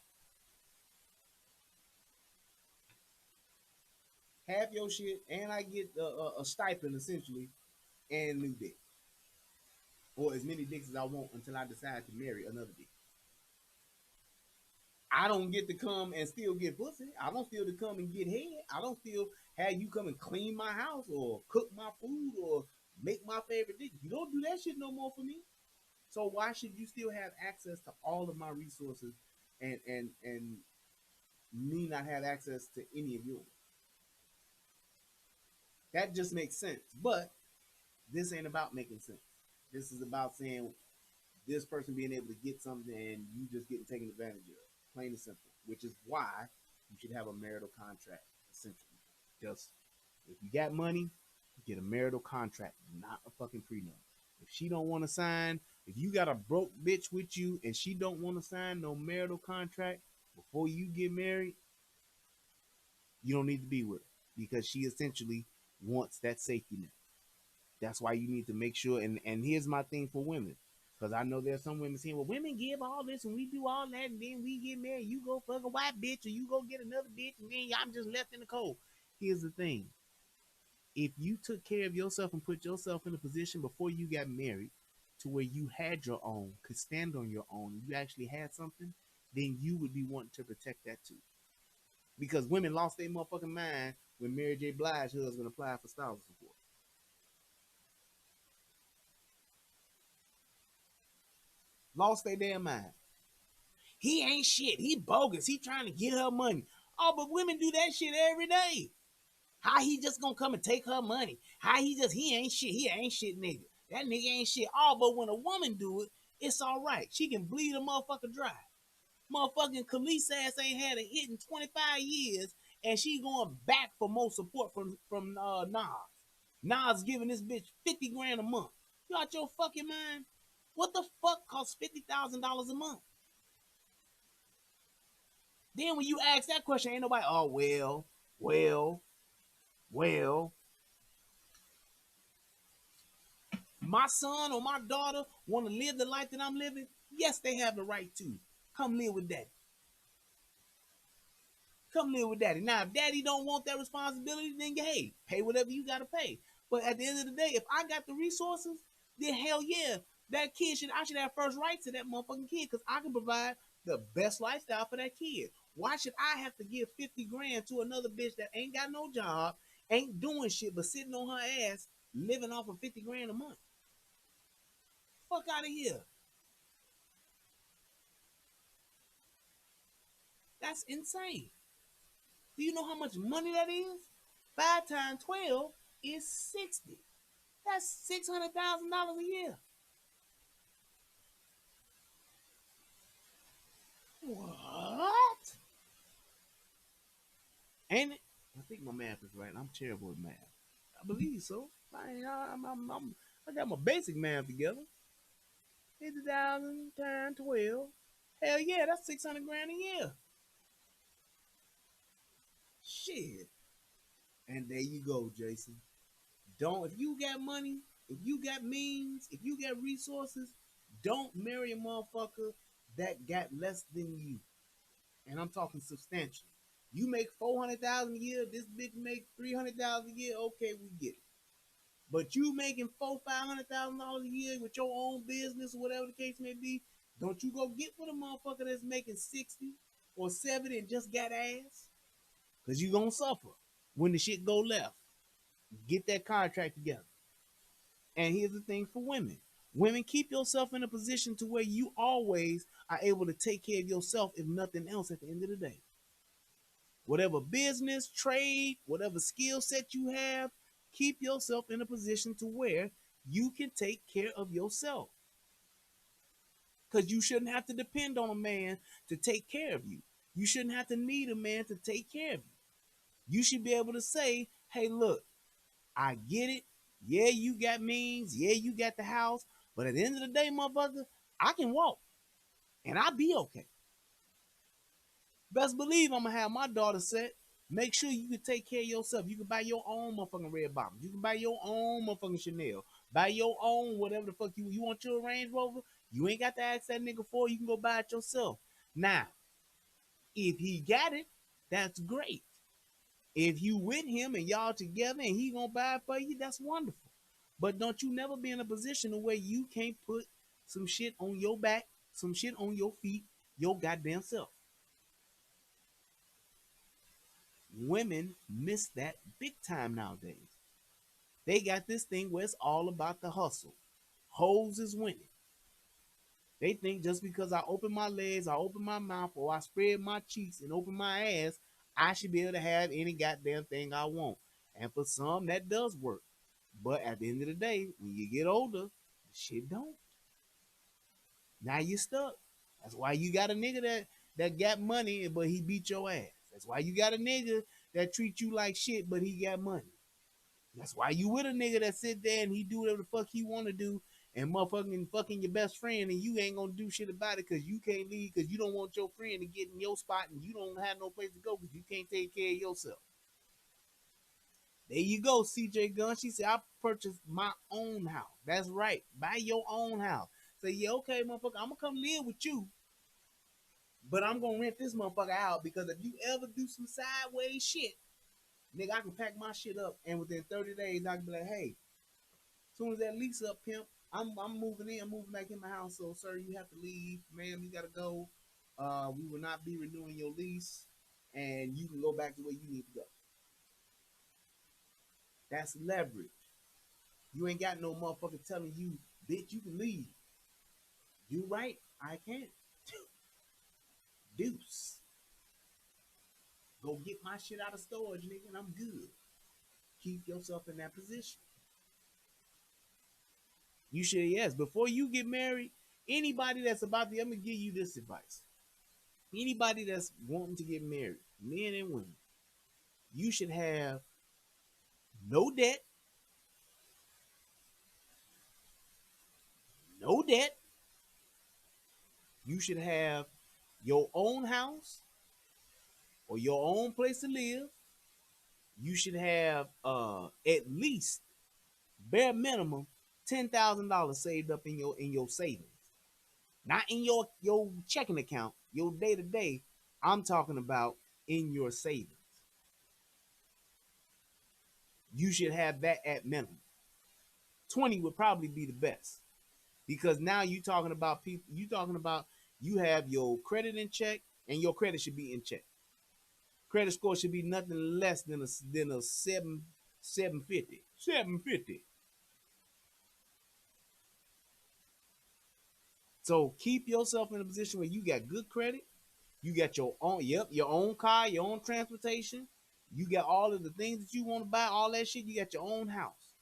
Half your shit, and I get a stipend essentially and new dick, or as many dicks as I want until I decide to marry another dick. I don't get to come and still get pussy. I don't still to come and get head. I don't still have you come and clean my house or cook my food or make my favorite dish. You don't do that shit no more for me. So why should you still have access to all of my resources and me not have access to any of yours? That just makes sense. But this ain't about making sense. This is about saying this person being able to get something and you just getting taken advantage of. Plain and simple. Which is why you should have a marital contract, essentially. Just if you got money, get a marital contract, not a fucking prenup. If she don't want to sign, if you got a broke bitch with you and she don't want to sign no marital contract before you get married, you don't need to be with her because she essentially wants that safety net. That's why you need to make sure. And here's my thing for women, because I know there's some women saying, "Well, women give all this and we do all that, and then we get married. You go fuck a white bitch, or you go get another bitch, and then I'm just left in the cold." Here's the thing: if you took care of yourself and put yourself in a position before you got married to where you had your own, could stand on your own, and you actually had something, then you would be wanting to protect that too. Because women lost their motherfucking mind when Mary J. Blige's husband applied for spousal support. Lost their damn mind. He ain't shit. He bogus. He trying to get her money. Oh, but women do that shit every day. How he just gonna come and take her money? He ain't shit. He ain't shit nigga. That nigga ain't shit. Oh, but when a woman do it, it's all right. She can bleed a motherfucker dry. Motherfucking Khalees ass ain't had a hit in 25 years, and she going back for more support from Nas. Nas giving this bitch 50 grand a month. You out your fucking mind? What the fuck costs $50,000 a month? Then when you ask that question, ain't nobody, oh, well, well, my son or my daughter want to live the life that I'm living? Yes, they have the right to. Come live with daddy. Come live with daddy. Now, if daddy don't want that responsibility, then hey, pay whatever you gotta pay. But at the end of the day, if I got the resources, then hell yeah, I should have first right to that motherfucking kid because I can provide the best lifestyle for that kid. Why should I have to give 50 grand to another bitch that ain't got no job, ain't doing shit but sitting on her ass, living off of 50 grand a month? Fuck out of here. That's insane. Do you know how much money that is? 5 times 12 is 60. That's $600,000 a year. Ain't it? I think my math is right. I'm terrible at math. I believe so. I got my basic math together. 50,000 times 12. Hell yeah, that's 600 grand a year. Shit. And there you go, Jason. Don't, if you got money, if you got means, if you got resources, don't marry a motherfucker that got less than you. And I'm talking substantial. You make 400,000 a year, this bitch make 300,000 a year, okay, we get it. But you making $500,000 a year with your own business or whatever the case may be, don't you go get with a motherfucker that's making 60 or 70 and just got ass. Cause you gonna suffer when the shit go left. Get that contract together. And here's the thing for women. Women, keep yourself in a position to where you always are able to take care of yourself, if nothing else, at the end of the day. Whatever business, trade, whatever skill set you have, keep yourself in a position to where you can take care of yourself. Because you shouldn't have to depend on a man to take care of you. You shouldn't have to need a man to take care of you. You should be able to say, hey, look, I get it. Yeah, you got means. Yeah, you got the house. But at the end of the day, motherfucker, I can walk and I'll be okay. Best believe I'm gonna have my daughter set. Make sure you can take care of yourself. You can buy your own motherfucking red bottoms. You can buy your own motherfucking Chanel. Buy your own whatever the fuck you want your Range Rover. You ain't got to ask that nigga for it. You can go buy it yourself. Now, if he got it, that's great. If you with him and y'all together and he gonna buy it for you, that's wonderful. But don't you never be in a position where you can't put some shit on your back, some shit on your feet, your goddamn self. Women miss that big time nowadays. They got this thing where it's all about the hustle. Hoes is winning. They think just because I open my legs, I open my mouth, or I spread my cheeks and open my ass, I should be able to have any goddamn thing I want. And for some, that does work. But at the end of the day, when you get older, shit don't. Now you stuck. That's why you got a nigga that got money, but he beat your ass. That's why you got a nigga that treat you like shit, but he got money. That's why you with a nigga that sit there and he do whatever the fuck he want to do and motherfucking fucking your best friend and you ain't gonna do shit about it because you can't leave because you don't want your friend to get in your spot and you don't have no place to go because you can't take care of yourself. There you go, CJ Gunn. She said, I purchased my own house. That's right. Buy your own house. Say, yeah, okay, motherfucker, I'm gonna come live with you, but I'm gonna rent this motherfucker out because if you ever do some sideways shit, nigga, I can pack my shit up and within 30 days I can be like, hey, as soon as that lease up, pimp, I'm moving in, I'm moving back in my house. So, sir, you have to leave, ma'am. You gotta go. We will not be renewing your lease, and you can go back to where you need to go. That's leverage. You ain't got no motherfucker telling you, bitch, you can leave. You right, I can't. Deuce. Go get my shit out of storage, nigga, and I'm good. Keep yourself in that position. You should, yes. Before you get married, anybody that's about to, I'm gonna give you this advice. Anybody that's wanting to get married, men and women, you should have no debt, no debt. You should have your own house or your own place to live. You should have at least bare minimum $10,000 saved up in your savings, not in your checking account, your day to day. I'm talking about in your savings. You should have that at minimum. 20 would probably be the best because now you talking about people. You talking about you have your credit in check and your credit should be in check. Credit score should be nothing less than a 750. 750. So keep yourself in a position where you got good credit. You got your own, yep, your own car, your own transportation. You got all of the things that you want to buy, all that shit. You got your own house.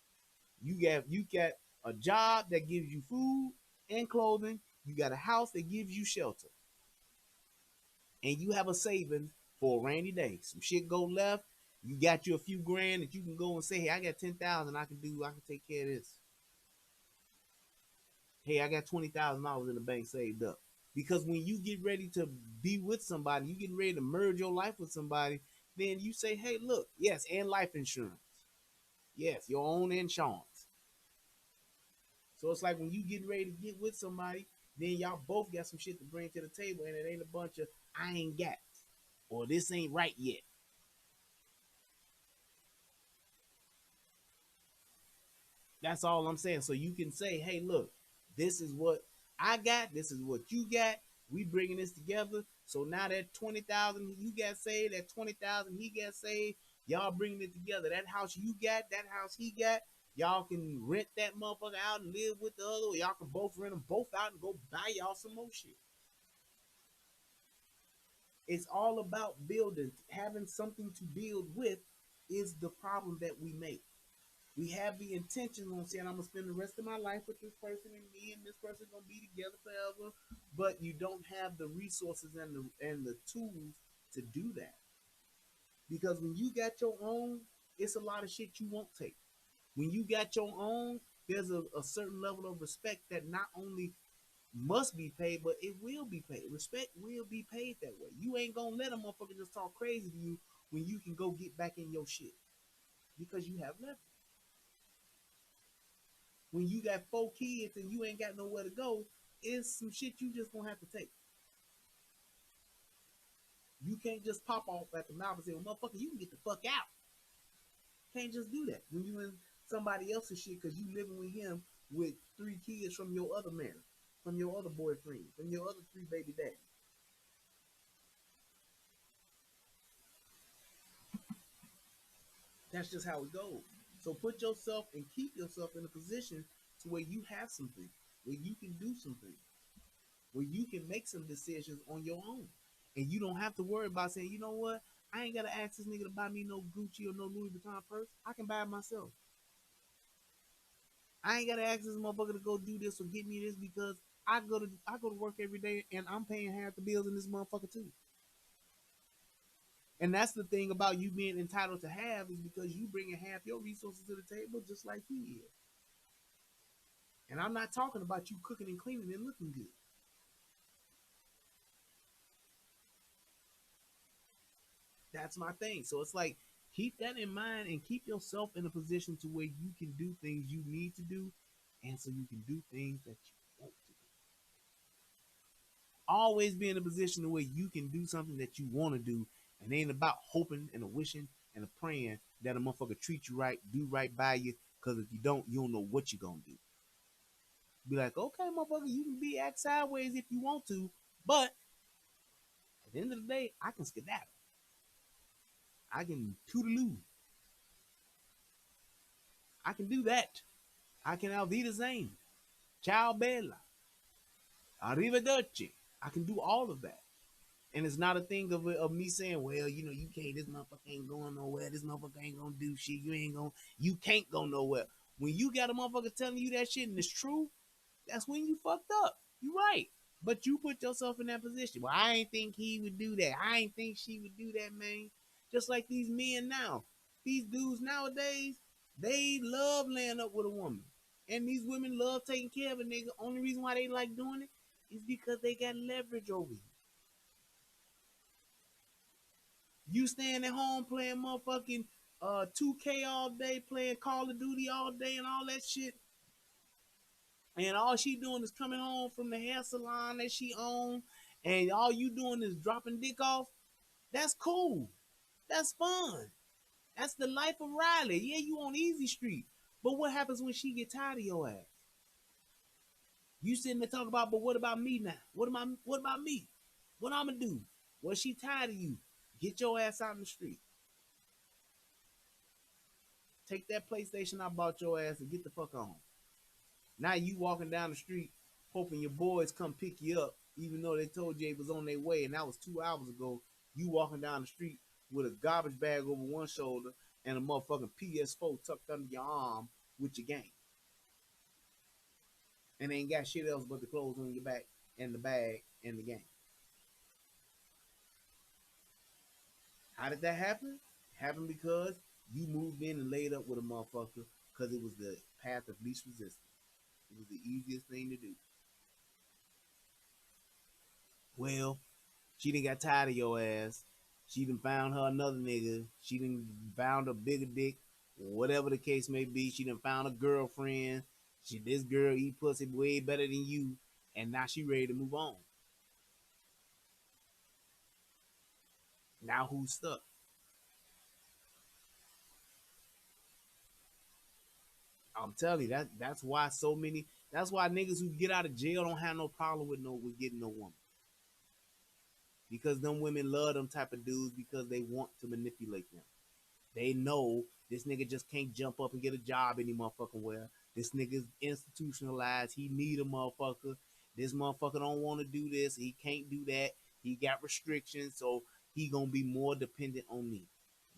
You got a job that gives you food and clothing. You got a house that gives you shelter, and you have a savings for a rainy day. Some shit go left. You got you a few grand that you can go and say, hey, I got 10,000. I can take care of this. Hey, I got $20,000 in the bank saved up. Because when you get ready to be with somebody, you getting ready to merge your life with somebody, then you say, hey, look, yes, and life insurance. Yes, your own insurance. So it's like when you get ready to get with somebody, then y'all both got some shit to bring to the table, and it ain't a bunch of I ain't got or this ain't right yet. That's all I'm saying. So you can say, hey, look, this is what I got. This is what you got. We bringing this together. So now that 20,000 you got saved, that 20,000 he got saved, y'all bringing it together. That house you got, that house he got, y'all can rent that motherfucker out and live with the other. Y'all can both rent them both out and go buy y'all some more shit. It's all about building. Having something to build with is the problem that we make. We have the intention on saying I'm gonna spend the rest of my life with this person, and me and this person gonna be together forever, but you don't have the resources and the tools to do that. Because when you got your own, it's a lot of shit you won't take. When you got your own, there's a certain level of respect that not only must be paid, but it will be paid. Respect will be paid that way. You ain't gonna let a motherfucker just talk crazy to you when you can go get back in your shit because you have leverage. When you got 4 kids and you ain't got nowhere to go, it's some shit you just gonna have to take. You can't just pop off at the mouth and say, well, motherfucker, you can get the fuck out. Can't just do that when you in somebody else's shit because you living with him with 3 kids from your other man, from your other boyfriend, from your other 3 baby daddy. That's just how it goes. So put yourself and keep yourself in a position to where you have something, where you can do something, where you can make some decisions on your own. And you don't have to worry about saying, you know what, I ain't gotta ask this nigga to buy me no Gucci or no Louis Vuitton purse. I can buy it myself. I ain't gotta ask this motherfucker to go do this or get me this because I go to work every day and I'm paying half the bills in this motherfucker too. And that's the thing about you being entitled to have is because you bringing half your resources to the table just like he is. And I'm not talking about you cooking and cleaning and looking good. That's my thing. So it's like keep that in mind and keep yourself in a position to where you can do things you need to do, and so you can do things that you want to do. Always be in a position to where you can do something that you want to do, and it ain't about hoping and a wishing and a praying that a motherfucker treat you right, do right by you. Because if you don't know what you're gonna do. Be like, okay, motherfucker, you can be act sideways if you want to, but at the end of the day, I can skedaddle. I can toodaloo. I can do that. I can Alvida Zane. Ciao Bella. Arrivederci. I can do all of that. And it's not a thing of me saying, well, you can't, this motherfucker ain't going nowhere. This motherfucker ain't gonna do shit. You can't go nowhere. When you got a motherfucker telling you that shit and it's true, that's when you fucked up. You right. But you put yourself in that position. Well, I ain't think he would do that. I ain't think she would do that, man. Just like these men now. These dudes nowadays, they love laying up with a woman. And these women love taking care of a nigga. Only reason why they like doing it is because they got leverage over you. You staying at home playing motherfucking 2K all day, playing Call of Duty all day and all that shit. And all she doing is coming home from the hair salon that she own, and all you doing is dropping dick off. That's cool. That's fun. That's the life of Riley. Yeah, you on Easy Street. But what happens when she get tired of your ass? You sitting there talking about, but what about me now? What about me? What I'm gonna do? Well, she tired of you. Get your ass out in the street. Take that PlayStation I bought your ass and get the fuck on. Now you walking down the street hoping your boys come pick you up, even though they told you it was on their way, and that was 2 hours ago. You walking down the street with a garbage bag over one shoulder and a motherfucking PS4 tucked under your arm with your game. And ain't got shit else but the clothes on your back and the bag and the game. How did that happen? It happened because you moved in and laid up with a motherfucker because it was the path of least resistance. It was the easiest thing to do. Well, she done got tired of your ass. She done found her another nigga. She done found a bigger dick. Whatever the case may be, she done found a girlfriend. This girl eat pussy way better than you, and now she ready to move on. Now who's stuck? I'm telling you that's why so many. That's why niggas who get out of jail don't have no problem with getting no woman, because them women love them type of dudes because they want to manipulate them. They know this nigga just can't jump up and get a job any motherfucking where. This nigga's institutionalized. He need a motherfucker. This motherfucker don't want to do this. He can't do that. He got restrictions, so he gonna be more dependent on me,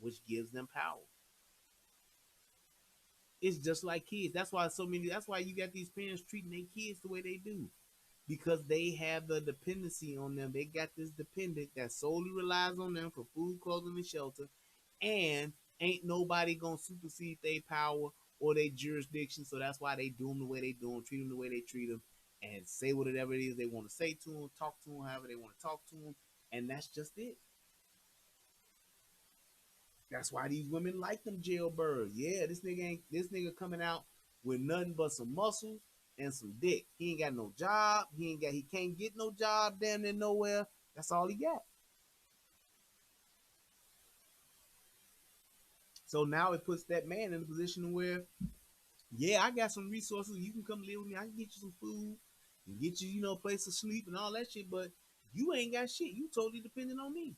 which gives them power. It's just like kids. That's why so many. That's why you got these parents treating their kids the way they do, because they have the dependency on them. They got this dependent that solely relies on them for food, clothing, and shelter, and ain't nobody gonna supersede their power or their jurisdiction. So that's why they do them the way they do them, treat them the way they treat them, and say whatever it is they want to say to them, talk to them however they want to talk to them, and that's just it. That's why these women like them jailbirds. Yeah, this nigga coming out with nothing but some muscles and some dick. He ain't got no job. He can't get no job damn near nowhere. That's all he got. So now it puts that man in a position where, yeah, I got some resources. You can come live with me. I can get you some food and get you, a place to sleep and all that shit. But you ain't got shit. You totally dependent on me.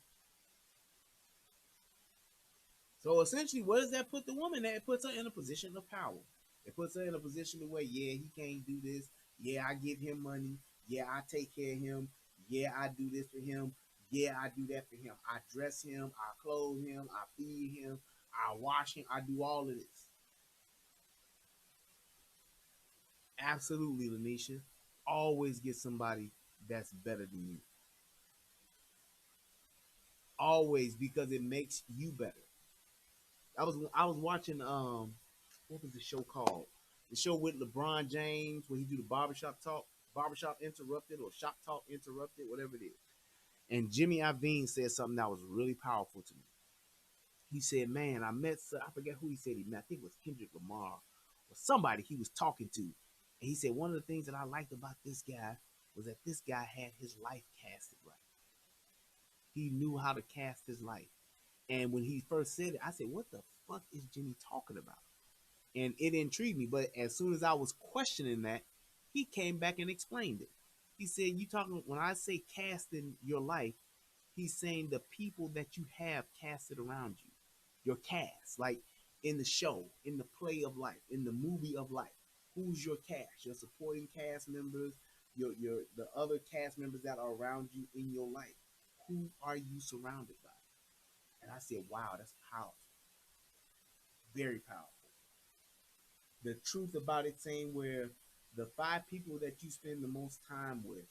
So essentially, what does that put the woman at? It puts her in a position of power. It puts her in a position where, yeah, he can't do this. Yeah, I give him money. Yeah, I take care of him. Yeah, I do this for him. Yeah, I do that for him. I dress him. I clothe him. I feed him. I wash him. I do all of this. Absolutely, Lanisha. Always get somebody that's better than you. Always, because it makes you better. I was watching what was the show called? The show with LeBron James where he do the barbershop talk, barbershop interrupted or shop talk interrupted, whatever it is. And Jimmy Iovine said something that was really powerful to me. He said, "Man, I forget who he said he met. I think it was Kendrick Lamar or somebody he was talking to." And he said one of the things that I liked about this guy was that this guy had his life casted right. He knew how to cast his life. And when he first said it, I said, "What the fuck is Jimmy talking about?" And it intrigued me. But as soon as I was questioning that, he came back and explained it. He said, "You talking when I say casting your life, he's saying the people that you have casted around you, your cast, like in the show, in the play of life, in the movie of life. Who's your cast? Your supporting cast members, your the other cast members that are around you in your life. Who are you surrounded by?" And I said, "Wow, that's powerful, very powerful." The truth about it saying where the five people that you spend the most time with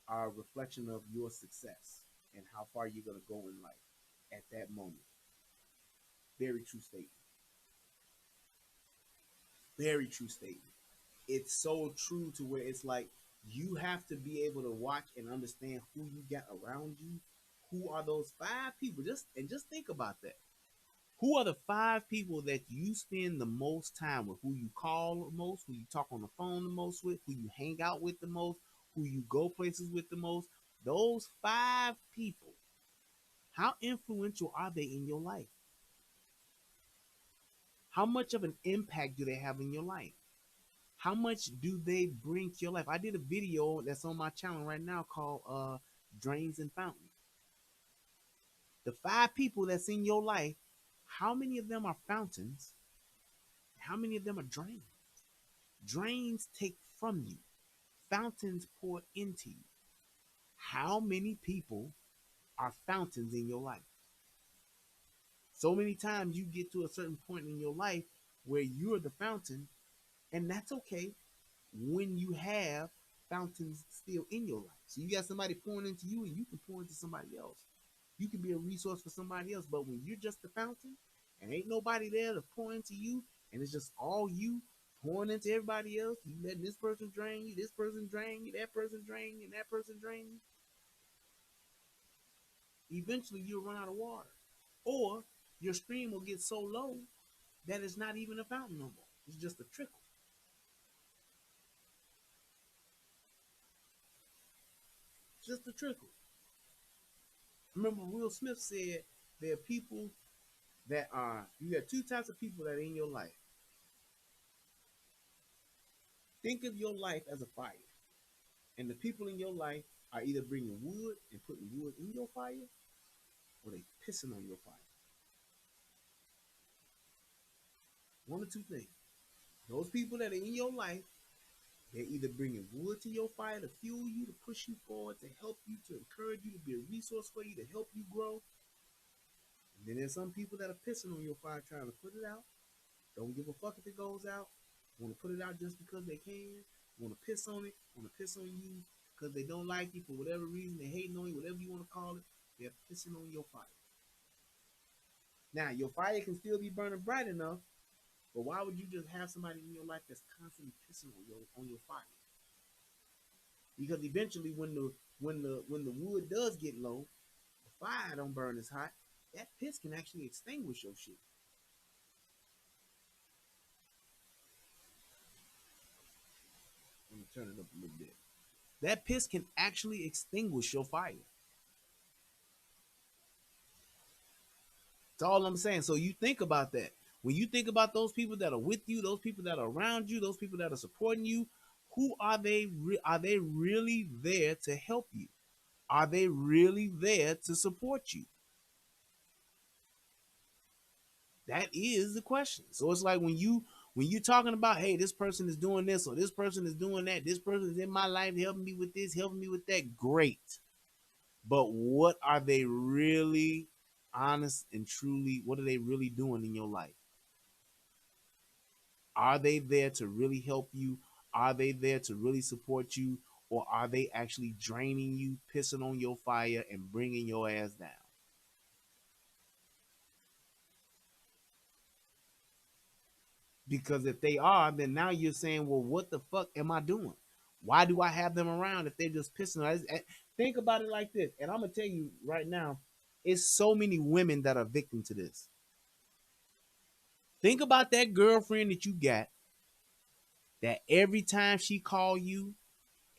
are a reflection of your success and how far you're going to go in life at that moment. Very true statement. Very true statement. It's so true to where it's like you have to be able to watch and understand who you got around you. Who are those five people? Just think about that. Who are the five people that you spend the most time with? Who you call the most? Who you talk on the phone the most with? Who you hang out with the most? Who you go places with the most? Those five people, how influential are they in your life? How much of an impact do they have in your life? How much do they bring to your life? I did a video that's on my channel right now called Drains and Fountains. The five people that's in your life, how many of them are fountains? How many of them are drains? Drains take from you. Fountains pour into you. How many people are fountains in your life? So many times you get to a certain point in your life where you're the fountain, and that's okay when you have fountains still in your life. So you got somebody pouring into you and you can pour into somebody else. You can be a resource for somebody else. But when you're just the fountain and ain't nobody there to pour into you, and it's just all you pouring into everybody else, you letting this person drain you, this person drain you, that person drain you, and that person drain you, eventually you'll run out of water. Or your stream will get so low that it's not even a fountain no more. It's just a trickle. Just a trickle. Remember, Will Smith said there are people that are, you have two types of people that are in your life. Think of your life as a fire. And the people in your life are either bringing wood and putting wood in your fire, or they pissing on your fire. One or two things. Those people that are in your life, they're either bringing wood to your fire to fuel you, to push you forward, to help you, to encourage you, to be a resource for you, to help you grow. And then there's some people that are pissing on your fire trying to put it out. Don't give a fuck if it goes out. Want to put it out just because they can. Want to piss on it. Want to piss on you because they don't like you for whatever reason. They hating on you, whatever you want to call it. They're pissing on your fire. Now, your fire can still be burning bright enough, but why would you just have somebody in your life that's constantly pissing on your fire? Because eventually, when the wood does get low, the fire don't burn as hot. That piss can actually extinguish your shit. Let me turn it up a little bit. That piss can actually extinguish your fire. That's all I'm saying. So you think about that. When you think about those people that are with you, those people that are around you, those people that are supporting you, who are they? Are they really there to help you? Are they really there to support you? That is the question. So it's like when you talking about, hey, this person is doing this or this person is doing that, this person is in my life helping me with this, helping me with that, great. But what are they really, honest and truly, what are they really doing in your life? Are they there to really help you? Are they there to really support you? Or are they actually draining you, pissing on your fire, and bringing your ass down? Because if they are, then now you're saying, well, what the fuck am I doing? Why do I have them around if they're just pissing on us? Think about it like this. And I'm going to tell you right now, it's so many women that are victim to this. Think about that girlfriend that you got that every time she call you,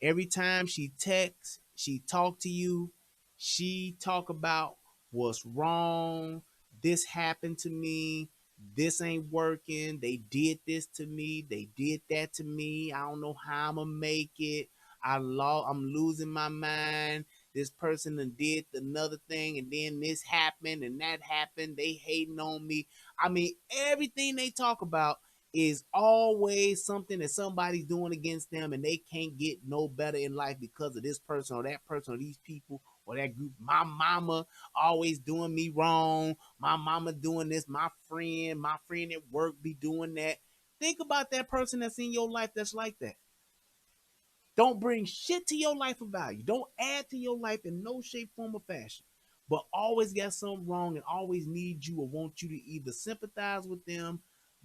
every time she texts, she talk to you, she talk about what's wrong. This happened to me. This ain't working. They did this to me. They did that to me. I don't know how I'm gonna make it. I'm losing my mind. This person done did another thing, and then this happened and that happened. They hating on me. I mean, everything they talk about is always something that somebody's doing against them, and they can't get no better in life because of this person or that person or these people or that group. My mama always doing me wrong. My mama doing this. My friend at work be doing that. Think about that person that's in your life that's like that. Don't bring shit to your life of value. Don't add to your life in no shape, form, or fashion. But always got something wrong and always need you or want you to either sympathize with them,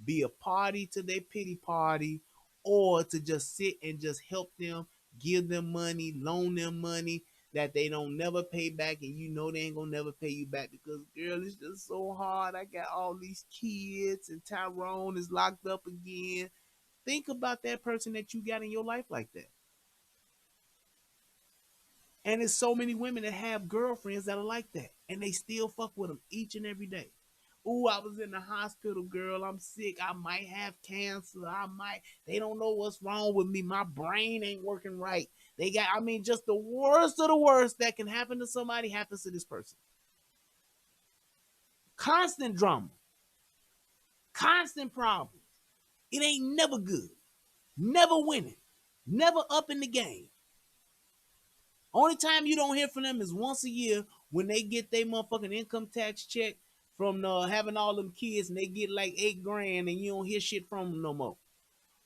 be a party to their pity party, or to just sit and just help them, give them money, loan them money that they don't never pay back, and you know they ain't gonna never pay you back because girl, it's just so hard. I got all these kids and Tyrone is locked up again. Think about that person that you got in your life like that. And there's so many women that have girlfriends that are like that, and they still fuck with them each and every day. Ooh, I was in the hospital, girl. I'm sick. I might have cancer. I might. They don't know what's wrong with me. My brain ain't working right. They got. I mean, just the worst of the worst that can happen to somebody happens to this person. Constant drama, constant problems. It ain't never good. Never winning. Never up in the game. Only time you don't hear from them is once a year when they get their motherfucking income tax check from having all them kids and they get like 8 grand and you don't hear shit from them no more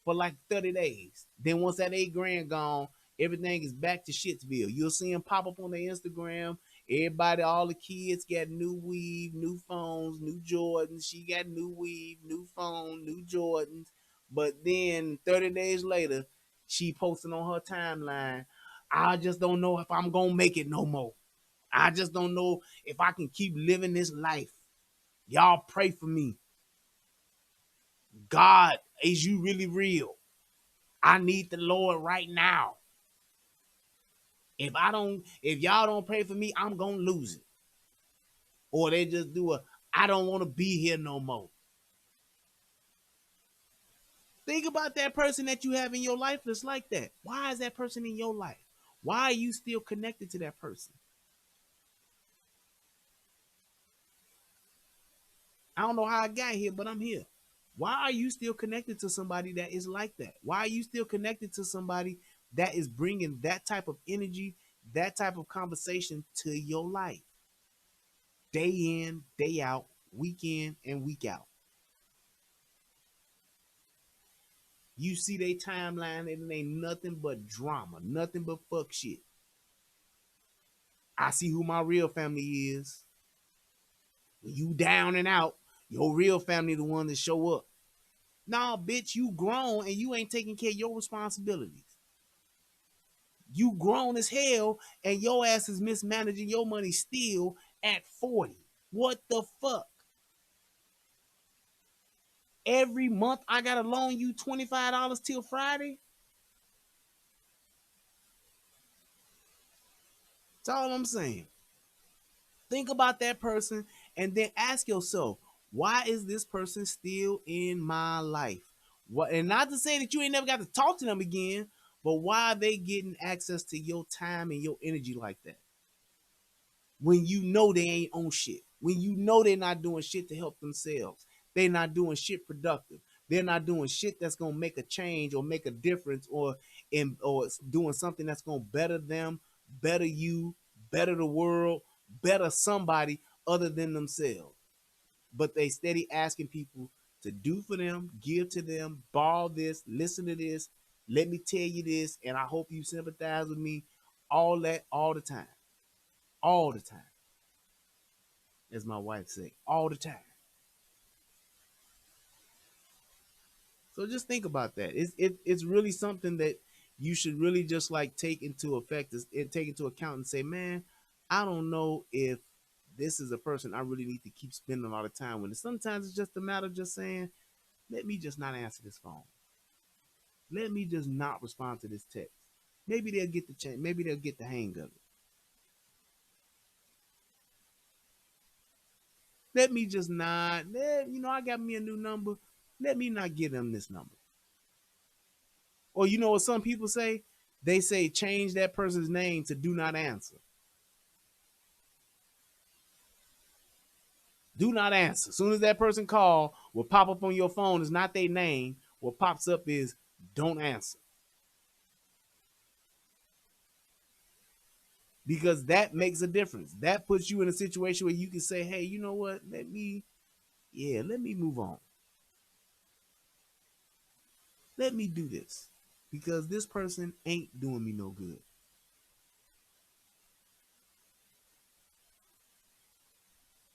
for like 30 days. Then once that 8 grand gone, Everything is back to Shitsville. You'll see them pop up on their Instagram. Everybody, all the kids got new weave, new phones, new Jordans. She got new weave, new phone, new Jordans. But then 30 days later, she posted on her timeline, I just don't know if I'm going to make it no more. I just don't know if I can keep living this life. Y'all pray for me. God, is you really real? I need the Lord right now. If y'all don't pray for me, I'm gonna lose it. Or they just do I don't want to be here no more. Think about that person that you have in your life that's like that. Why is that person in your life? Why are you still connected to that person? I don't know how I got here, but I'm here. Why are you still connected to somebody that is like that? Why are you still connected to somebody that is bringing that type of energy, that type of conversation to your life? Day in, day out, week in and week out. You see their timeline and it ain't nothing but drama, nothing but fuck shit. I see who my real family is. When you down and out, your real family the one that show up. Nah, bitch, you grown and you ain't taking care of your responsibilities. You grown as hell and your ass is mismanaging your money still at 40. What the fuck? Every month I gotta loan you $25 till Friday? That's all I'm saying. Think about that person and then ask yourself, why is this person still in my life? What, and not to say that you ain't never got to talk to them again, but why are they getting access to your time and your energy like that? When you know they ain't on shit, when you know they're not doing shit to help themselves, they're not doing shit productive, they're not doing shit that's gonna make a change or make a difference or doing something that's gonna better them, better you, better the world, better somebody other than themselves. But they steady asking people to do for them, give to them, borrow this, listen to this, let me tell you this, and I hope you sympathize with me. All that, all the time, all the time, as my wife say, all the time. So just think about that. It's really something that you should really just like take into effect, take into account, and say, man, I don't know if this is a person I really need to keep spending a lot of time with. And sometimes it's just a matter of just saying, let me just not answer this phone. Let me just not respond to this text. Maybe they'll get the change. Maybe they'll get the hang of it. Let me just not. I got me a new number. Let me not give them this number. Or you know what some people say? They say change that person's name to do not answer. Do not answer. As soon as that person call, what pop up on your phone is not their name. What pops up is don't answer. Because that makes a difference. That puts you in a situation where you can say, hey, you know what? Let me move on. Let me do this. Because this person ain't doing me no good.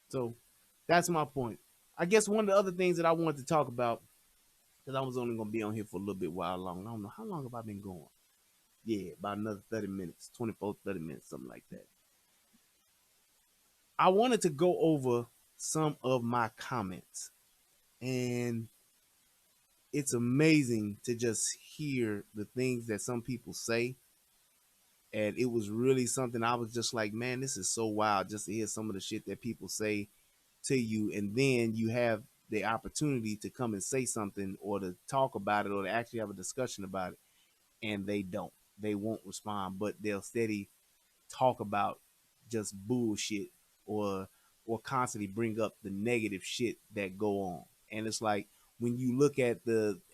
So that's my point. I guess one of the other things that I wanted to talk about, because I was only going to be on here for a little bit while long. I don't know how long have I been going. Yeah, about another 30 minutes, 24, 30 minutes, something like that. I wanted to go over some of my comments. And it's amazing to just hear the things that some people say. And it was really something I was just like, man, this is so wild just to hear some of the shit that people say to you. And then you have the opportunity to come and say something or to talk about it or to actually have a discussion about it. And they don't. They won't respond, but they'll steady talk about just bullshit or constantly bring up the negative shit that go on. And it's like when you look at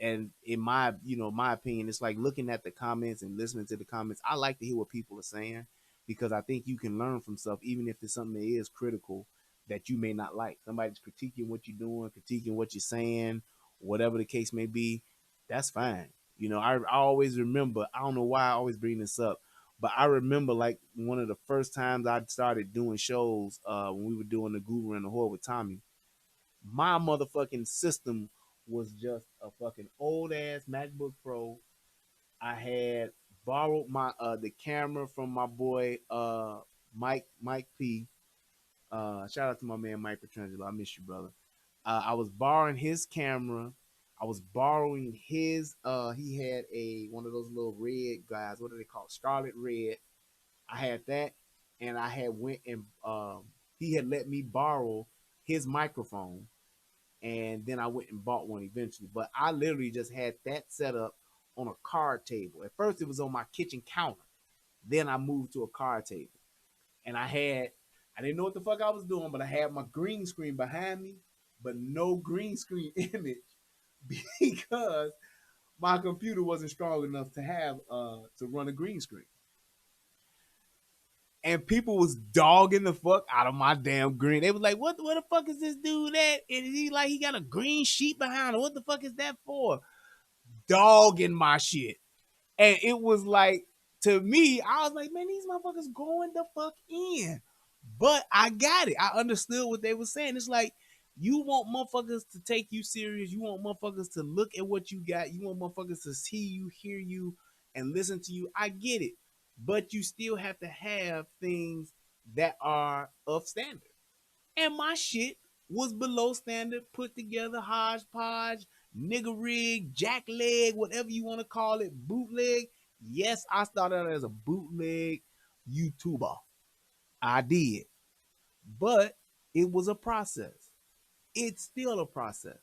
and in my my opinion, it's like looking at the comments and listening to the comments. I like to hear what people are saying because I think you can learn from stuff, even if it's something that is critical that you may not like. Somebody's critiquing what you're doing, critiquing what you're saying, whatever the case may be. That's fine. You know, I always remember, I don't know why I always bring this up, but I remember like one of the first times I started doing shows when we were doing the Guru and the Whore with Tommy. My motherfucking system was just a fucking old ass MacBook Pro. I had borrowed my the camera from my boy Mike P. Shout out to my man Mike Petrangelo. I miss you, brother. I was borrowing his camera. I was borrowing his he had a one of those little red guys, what are they called? Scarlet Red. I had that, and I had went and he had let me borrow his microphone, and then I went and bought one eventually. But I literally just had that set up on a card table. At first it was on my kitchen counter. Then I moved to a card table. And I didn't know what the fuck I was doing, but I had my green screen behind me, but no green screen image because my computer wasn't strong enough to have to run a green screen. And people was dogging the fuck out of my damn green. They was like, what the fuck is this dude at? And he got a green sheet behind him. What the fuck is that for? Dogging my shit. And it was like, to me, I was like, man, these motherfuckers going the fuck in. But I got it. I understood what they were saying. It's like, you want motherfuckers to take you serious. You want motherfuckers to look at what you got. You want motherfuckers to see you, hear you, and listen to you. I get it. But you still have to have things that are of standard. And my shit was below standard, put together, hodgepodge, nigga rig, jack leg, whatever you want to call it, bootleg. Yes, I started out as a bootleg YouTuber. I did. But it was a process. It's still a process.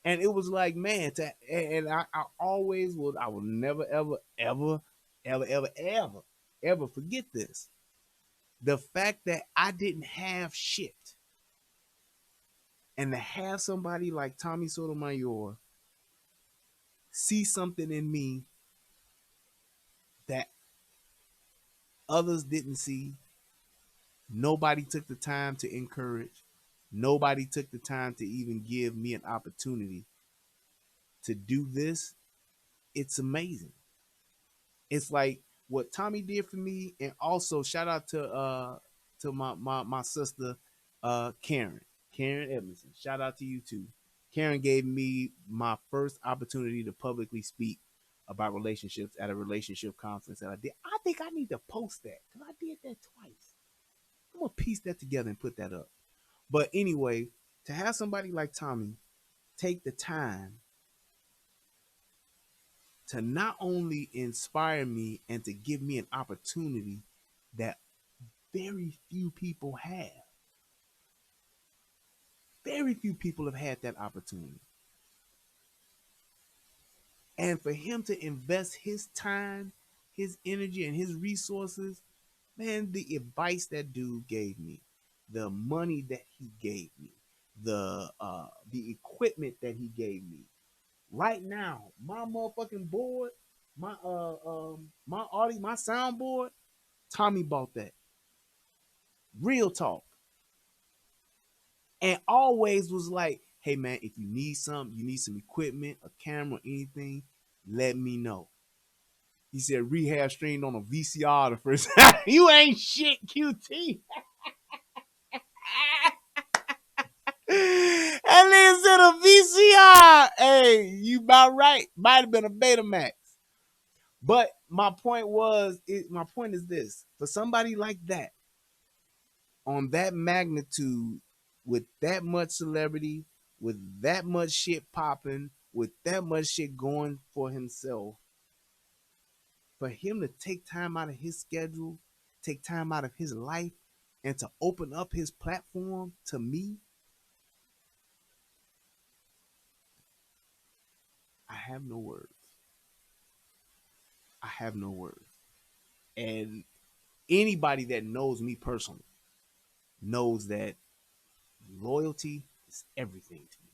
And it was like, man, and I always would, I will never, ever, ever, ever, ever, ever, ever forget this. The fact that I didn't have shit, and to have somebody like Tommy Sotomayor see something in me that others didn't see, nobody took the time to encourage, nobody took the time to even give me an opportunity to do this. It's amazing. It's like what Tommy did for me, and also shout out to my sister Karen Edmondson. Shout out to you too. Karen gave me my first opportunity to publicly speak about relationships at a relationship conference that I did. I think I need to post that because I did that twice. I'm gonna piece that together and put that up. But anyway, to have somebody like Tommy take the time to not only inspire me and to give me an opportunity that very few people have. Very few people have had that opportunity. And for him to invest his time, his energy, and his resources, man, the advice that dude gave me, the money that he gave me, the equipment that he gave me. Right now, my motherfucking board, my audio, my soundboard, Tommy bought that. Real talk. And always was like, hey man, if you need something, you need some equipment, a camera, anything, let me know. He said Rehab streamed on a VCR the first time. You ain't shit, QT. And then said a VCR. Hey, you about right. Might have been a Betamax. But my point is this: for somebody like that, on that magnitude, with that much celebrity, with that much shit popping, with that much shit going for himself, for him to take time out of his schedule, take time out of his life, and to open up his platform to me, I have no words. I have no words. And anybody that knows me personally knows that loyalty is everything to me.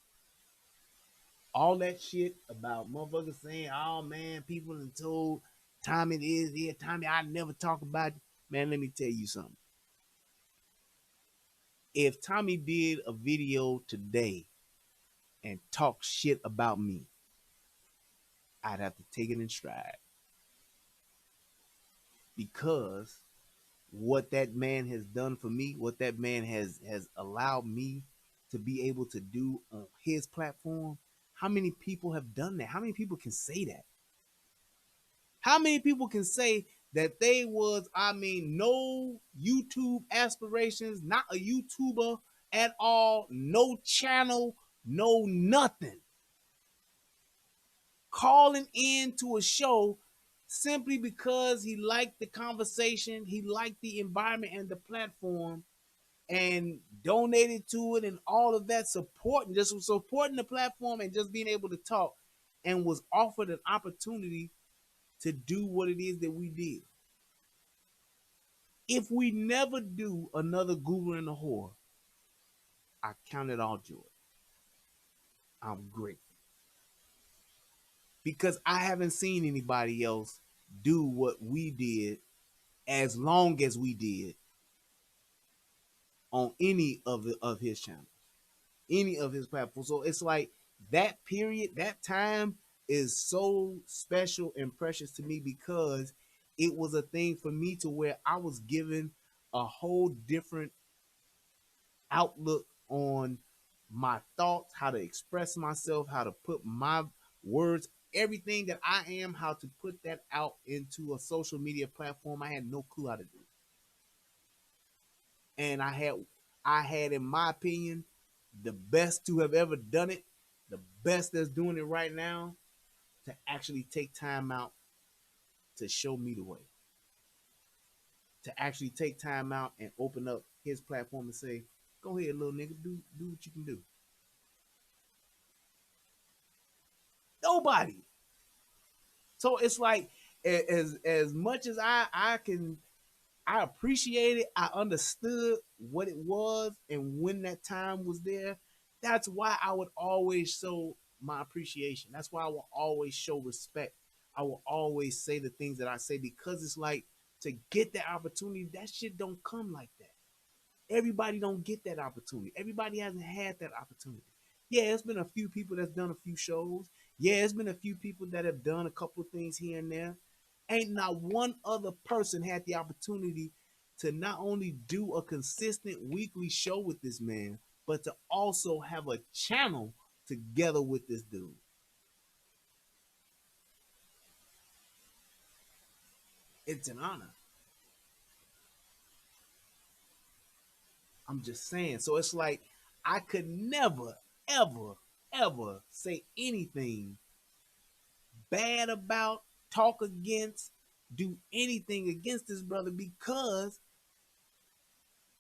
All that shit about motherfuckers saying, oh man, people have told Tommy it is here, Tommy, I never talk about it. Man, let me tell you something. If Tommy did a video today and talk shit about me, I'd have to take it in stride because what that man has done for me, what that man has allowed me to be able to do on his platform. How many people have done that? How many people can say that? How many people can say that they was, I mean, no YouTube aspirations, not a YouTuber at all, no channel, no nothing, calling in to a show simply because he liked the conversation, he liked the environment and the platform, and donated to it and all of that, supporting, just supporting the platform and just being able to talk, and was offered an opportunity to do what it is that we did. If we never do another Google and a whore, I count it all joy. I'm grateful because I haven't seen anybody else do what we did as long as we did on any of his channels, any of his platforms. So it's like that period, that time is so special and precious to me because it was a thing for me to where I was given a whole different outlook on my thoughts, how to express myself, how to put my words, everything that I am, how to put that out into a social media platform. I had no clue how to do. And I had in my opinion the best to have ever done it, the best that's doing it right now, to actually take time out to show me the way. To actually take time out and open up his platform and say, "Go ahead, little nigga, do what you can do." Nobody. So it's like as much as I appreciate it. I understood what it was and when that time was there. That's why I would always show my appreciation. That's why I will always show respect. I will always say the things that I say because it's like to get that opportunity, that shit don't come like that. Everybody don't get that opportunity. Everybody hasn't had that opportunity. Yeah, it's been a few people that's done a few shows. Yeah, it's been a few people that have done a couple of things here and there. Ain't not one other person had the opportunity to not only do a consistent weekly show with this man, but to also have a channel together with this dude. It's an honor. I'm just saying. So it's like I could never, ever, ever say anything bad about, talk against, do anything against this brother because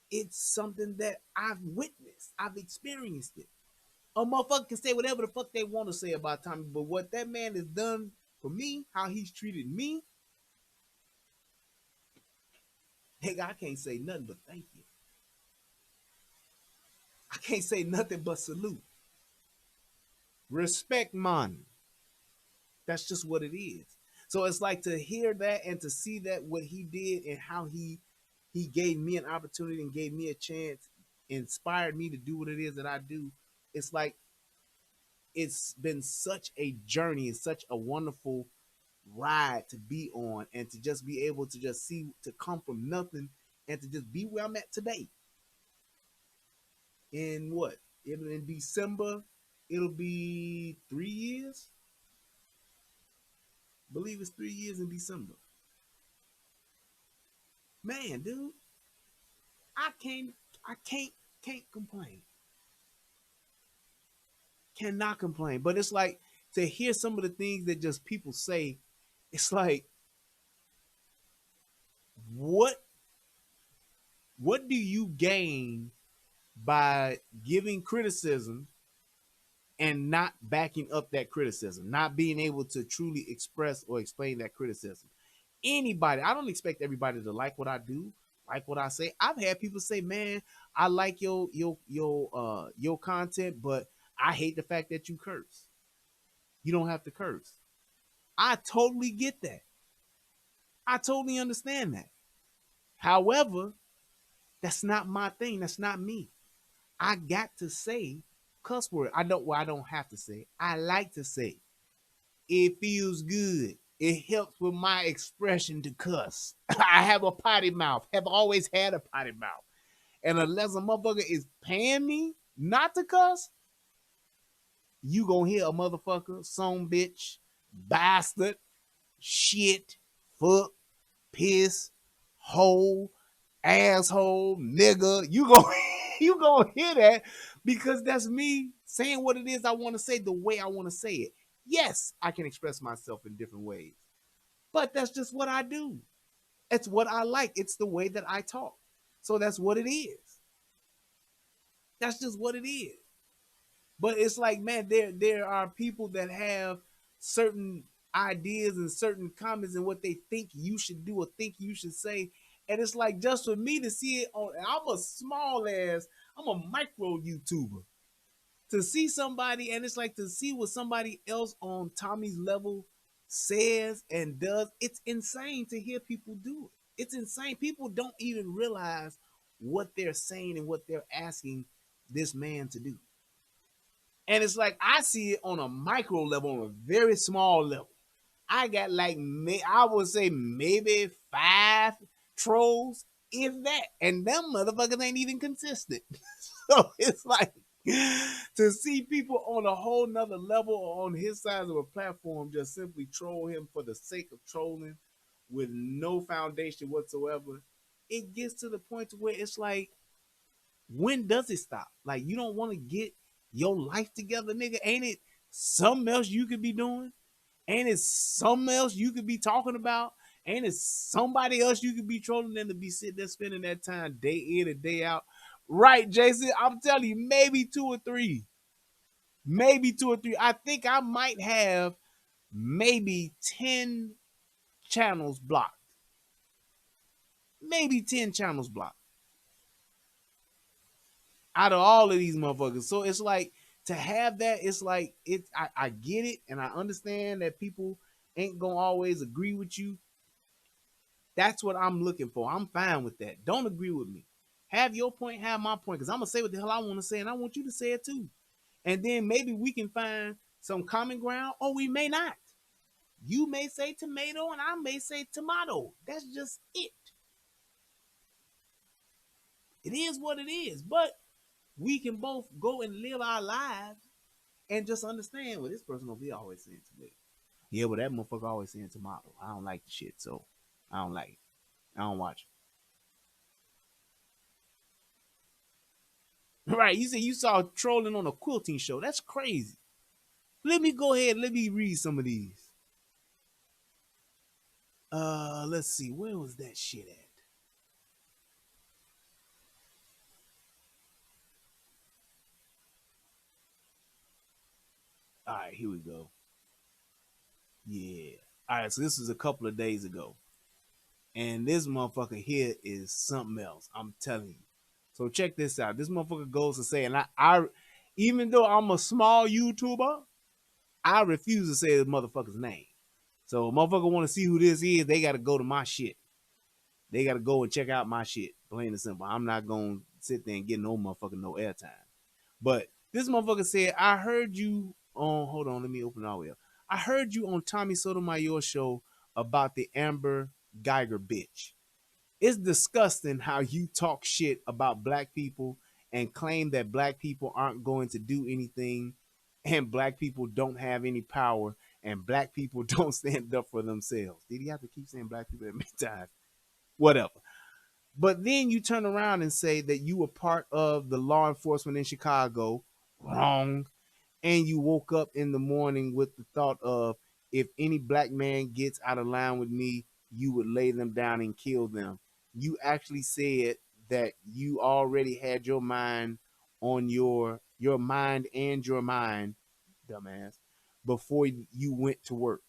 it's something that I've witnessed. I've experienced it. A motherfucker can say whatever the fuck they want to say about Tommy, but what that man has done for me, how he's treated me, nigga, I can't say nothing but thank you. I can't say nothing but salute. Respect, man. That's just what it is. So it's like to hear that and to see that what he did and how he gave me an opportunity and gave me a chance, inspired me to do what it is that I do. It's like it's been such a journey and such a wonderful ride to be on and to just be able to just see to come from nothing and to just be where I'm at today. In what? In December, it'll be 3 years. I believe it's 3 years in December. Man, dude, I can't I can't complain. Cannot complain. But it's like to hear some of the things that just people say, it's like what what do you gain by giving criticism and not backing up that criticism, not being able to truly express or explain that criticism? Anybody, I don't expect everybody to like what I do, like what I say. I've had people say, "Man, I like your content, but I hate the fact that you curse. You don't have to curse." I totally get that. I totally understand that. However, that's not my thing. That's not me. I got to say cuss word. I don't. Well, I don't have to say. I like to say. It feels good. It helps with my expression to cuss. I have a potty mouth. Have always had a potty mouth. And unless a motherfucker is paying me not to cuss, you gonna hear a motherfucker, some bitch, bastard, shit, fuck, piss, hole, asshole, nigga. You go you gonna hear that because that's me saying what it is I want to say the way I want to say it. Yes, I can express myself in different ways, but that's just what I do. It's what I like. It's the way that I talk. So that's what it is. That's just what it is. But it's like, man, there are people that have certain ideas and certain comments and what they think you should do or think you should say. And it's like just for me to see it on, and I'm a small ass, I'm a micro YouTuber. To see somebody, and it's like to see what somebody else on Tommy's level says and does, it's insane to hear people do it. It's insane. People don't even realize what they're saying and what they're asking this man to do. And it's like I see it on a micro level, on a very small level. I got like I would say maybe 5 trolls, if that, and them motherfuckers ain't even consistent. So it's like to see people on a whole nother level or on his side of a platform just simply troll him for the sake of trolling with no foundation whatsoever. It gets to the point to where it's like, when does it stop? Like, you don't want to get your life together, nigga. Ain't it something else you could be doing? Ain't it something else you could be talking about? Ain't it somebody else you could be trolling than to be sitting there spending that time day in and day out? Right, Jason. I'm telling you, maybe 2 or 3. Maybe 2 or 3. I think I might have maybe 10 channels blocked. Maybe 10 channels blocked out of all of these motherfuckers. So it's like, to have that, it's like I get it and I understand that people ain't gonna always agree with you. That's what I'm looking for. I'm fine with that. Don't agree with me. Have your point, have my point, because I'm gonna say what the hell I want to say, and I want you to say it too. And then maybe we can find some common ground, or we may not. You may say tomato, and I may say tomato. That's just it. It is what it is. But we can both go and live our lives and just understand, well, this person over here always saying tomato. Yeah, but that motherfucker always saying tomato. I don't like the shit, so I don't like it. I don't watch it. Right, you said you saw trolling on a quilting show. That's crazy. Let me go ahead. Let me read some of these. Let's see. Where was that shit at? All right, here we go. Yeah. All right, so this was a couple of days ago. And this motherfucker here is something else. I'm telling you. So check this out. This motherfucker goes to say, and I even though I'm a small YouTuber, I refuse to say the motherfucker's name. So motherfucker want to see who this is, they gotta go to my shit. They gotta go and check out my shit. Plain and simple. I'm not gonna sit there and get no motherfucker no airtime. But this motherfucker said, I heard you on, hold on, let me open it all the way up. I heard you on Tommy Sotomayor's show about the Amber Geiger bitch. It's disgusting how you talk shit about black people and claim that black people aren't going to do anything and black people don't have any power and black people don't stand up for themselves. Did he have to keep saying black people that many times? Whatever. But then you turn around and say that you were part of the law enforcement in Chicago. Wrong. And you woke up in the morning with the thought of, if any black man gets out of line with me, you would lay them down and kill them. You actually said that you already had your mind on your mind and your mind, dumbass, before you went to work.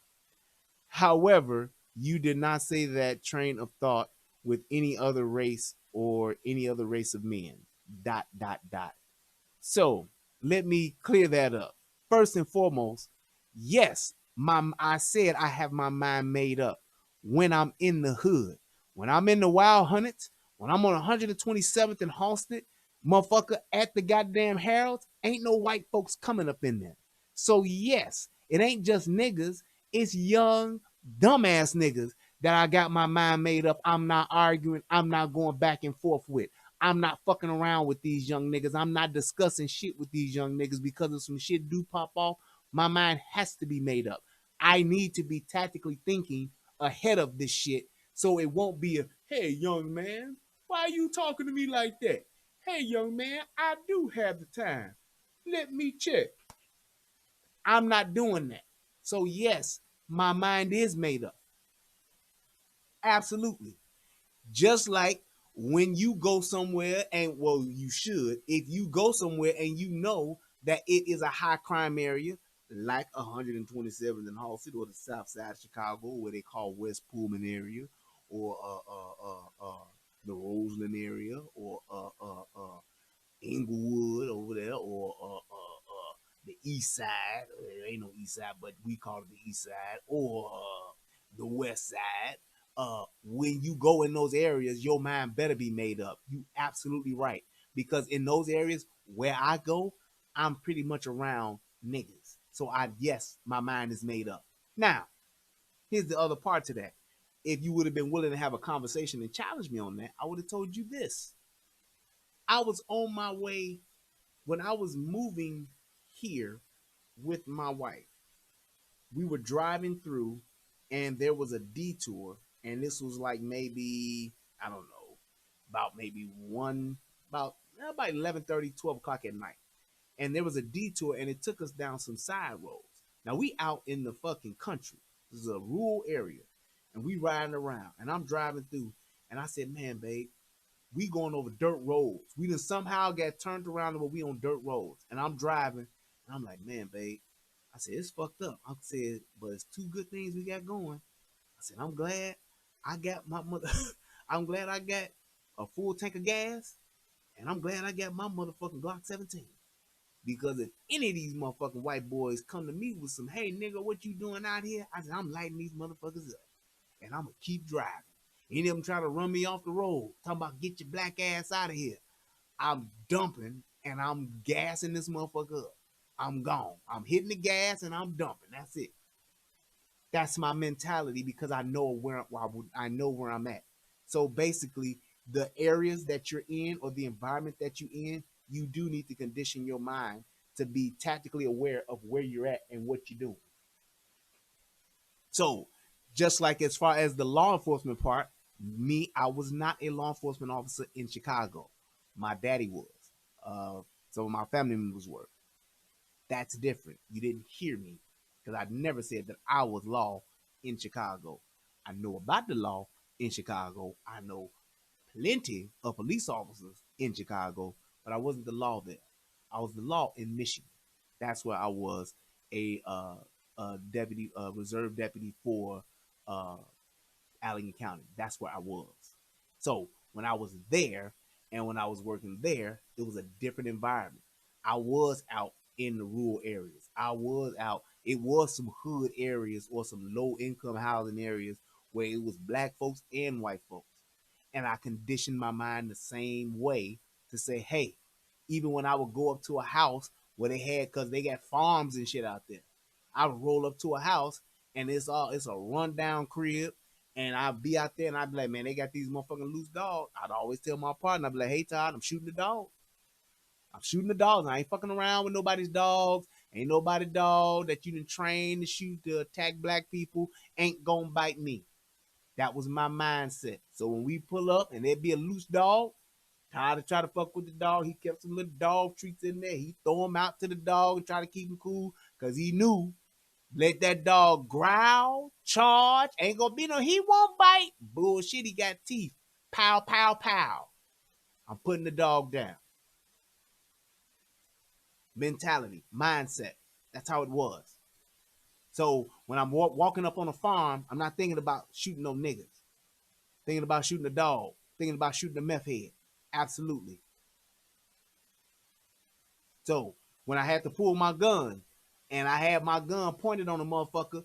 However, you did not say that train of thought with any other race or any other race of men. Dot dot dot. So let me clear that up. First and foremost, yes, I said I have my mind made up when I'm in the hood. When I'm in the Wild Hunnets, when I'm on 127th and Halsted, motherfucker, at the goddamn Herald, ain't no white folks coming up in there. So yes, It ain't just niggas, it's young, dumbass niggas that I got my mind made up. I'm not arguing, I'm not going back and forth with. I'm not fucking around with these young niggas. I'm not discussing shit with these young niggas because if some shit do pop off, my mind has to be made up. I need to be tactically thinking ahead of this shit so it won't be a, hey, young man, why are you talking to me like that? Hey, young man, I do have the time. Let me check. I'm not doing that. So, yes, my mind is made up. Absolutely. Just like when you go somewhere, and well, you should, if you go somewhere and you know that it is a high crime area, like 127th and Hall City or the south side of Chicago, where they call West Pullman area, or the Roseland area, or Inglewood over there, or the East Side. There ain't no East Side, but we call it the East Side, or the West Side. When you go in those areas, your mind better be made up. You absolutely right, because in those areas where I go, I'm pretty much around niggas. So yes, my mind is made up. Now, here's the other part to that. If you would have been willing to have a conversation and challenge me on that, I would have told you this. I was on my way when I was moving here with my wife. We were driving through and there was a detour, and this was like maybe, I don't know, about maybe about 11:30, 12 o'clock at night. And there was a detour and it took us down some side roads. Now we out in the fucking country. This is a rural area. And we riding around and I'm driving through and I said, man, babe, we going over dirt roads. We done somehow got turned around where we on dirt roads. And I'm driving and I'm like, man, babe, I said, it's fucked up. I said, but it's two good things we got going. I said, I'm glad I got my mother. I'm glad I got a full tank of gas. And I'm glad I got my motherfucking Glock 17. Because if any of these motherfucking white boys come to me with some, hey, nigga, what you doing out here? I said, I'm lighting these motherfuckers up. And I'm going to keep driving. Any of them try to run me off the road, talking about get your black ass out of here. I'm dumping and I'm gassing this motherfucker up. I'm gone. I'm hitting the gas and I'm dumping. That's it. That's my mentality because I know where I'm at. So basically, the areas that you're in or the environment that you're in, you do need to condition your mind to be tactically aware of where you're at and what you're doing. So, just like as far as the law enforcement part, I was not a law enforcement officer in Chicago. My daddy was. Some of my family members were. That's different. You didn't hear me because I never said that I was law in Chicago. I know about the law in Chicago. I know plenty of police officers in Chicago, but I wasn't the law there. I was the law in Michigan. That's where I was a deputy, reserve deputy for uh, Allegheny County. That's where I was. So when I was there and when I was working there, it was a different environment. I was out in the rural areas. I was out. It was some hood areas or some low income housing areas where it was black folks and white folks. And I conditioned my mind the same way to say, hey, even when I would go up to a house where they had, because they got farms and shit out there, I would roll up to a house and it's a rundown crib, and I'd be out there and I'd be like, man, they got these motherfucking loose dogs. I'd always tell my partner, I'd be like, hey Todd, I'm shooting the dog. I'm shooting the dogs. I ain't fucking around with nobody's dogs. Ain't nobody dog that you done train to shoot to attack black people ain't gonna bite me. That was my mindset. So when we pull up and there'd be a loose dog, Todd to try to fuck with the dog. He kept some little dog treats in there. He throw him out to the dog and try to keep him cool because he knew let that dog growl, charge, ain't gonna be no, he won't bite. Bullshit, he got teeth. Pow, pow, pow. I'm putting the dog down. Mentality, mindset. That's how it was. So when I'm walking up on a farm, I'm not thinking about shooting no niggas. Thinking about shooting a dog. Thinking about shooting a meth head. Absolutely. So when I had to pull my gun and I had my gun pointed on a motherfucker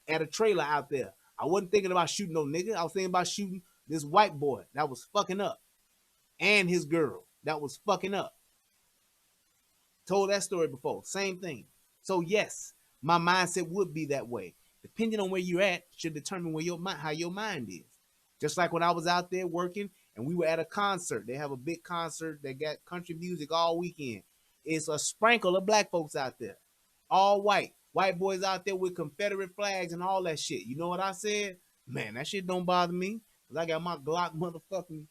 at a trailer out there, I wasn't thinking about shooting no nigga. I was thinking about shooting this white boy that was fucking up and his girl that was fucking up. Told that story before. Same thing. So yes, my mindset would be that way. Depending on where you're at should determine where your mind, how your mind is. Just like when I was out there working and we were at a concert. They have a big concert. They got country music all weekend. It's a sprinkle of black folks out there. All white. White boys out there with Confederate flags and all that shit. You know what I said? Man, that shit don't bother me. Cause I got my Glock motherfucking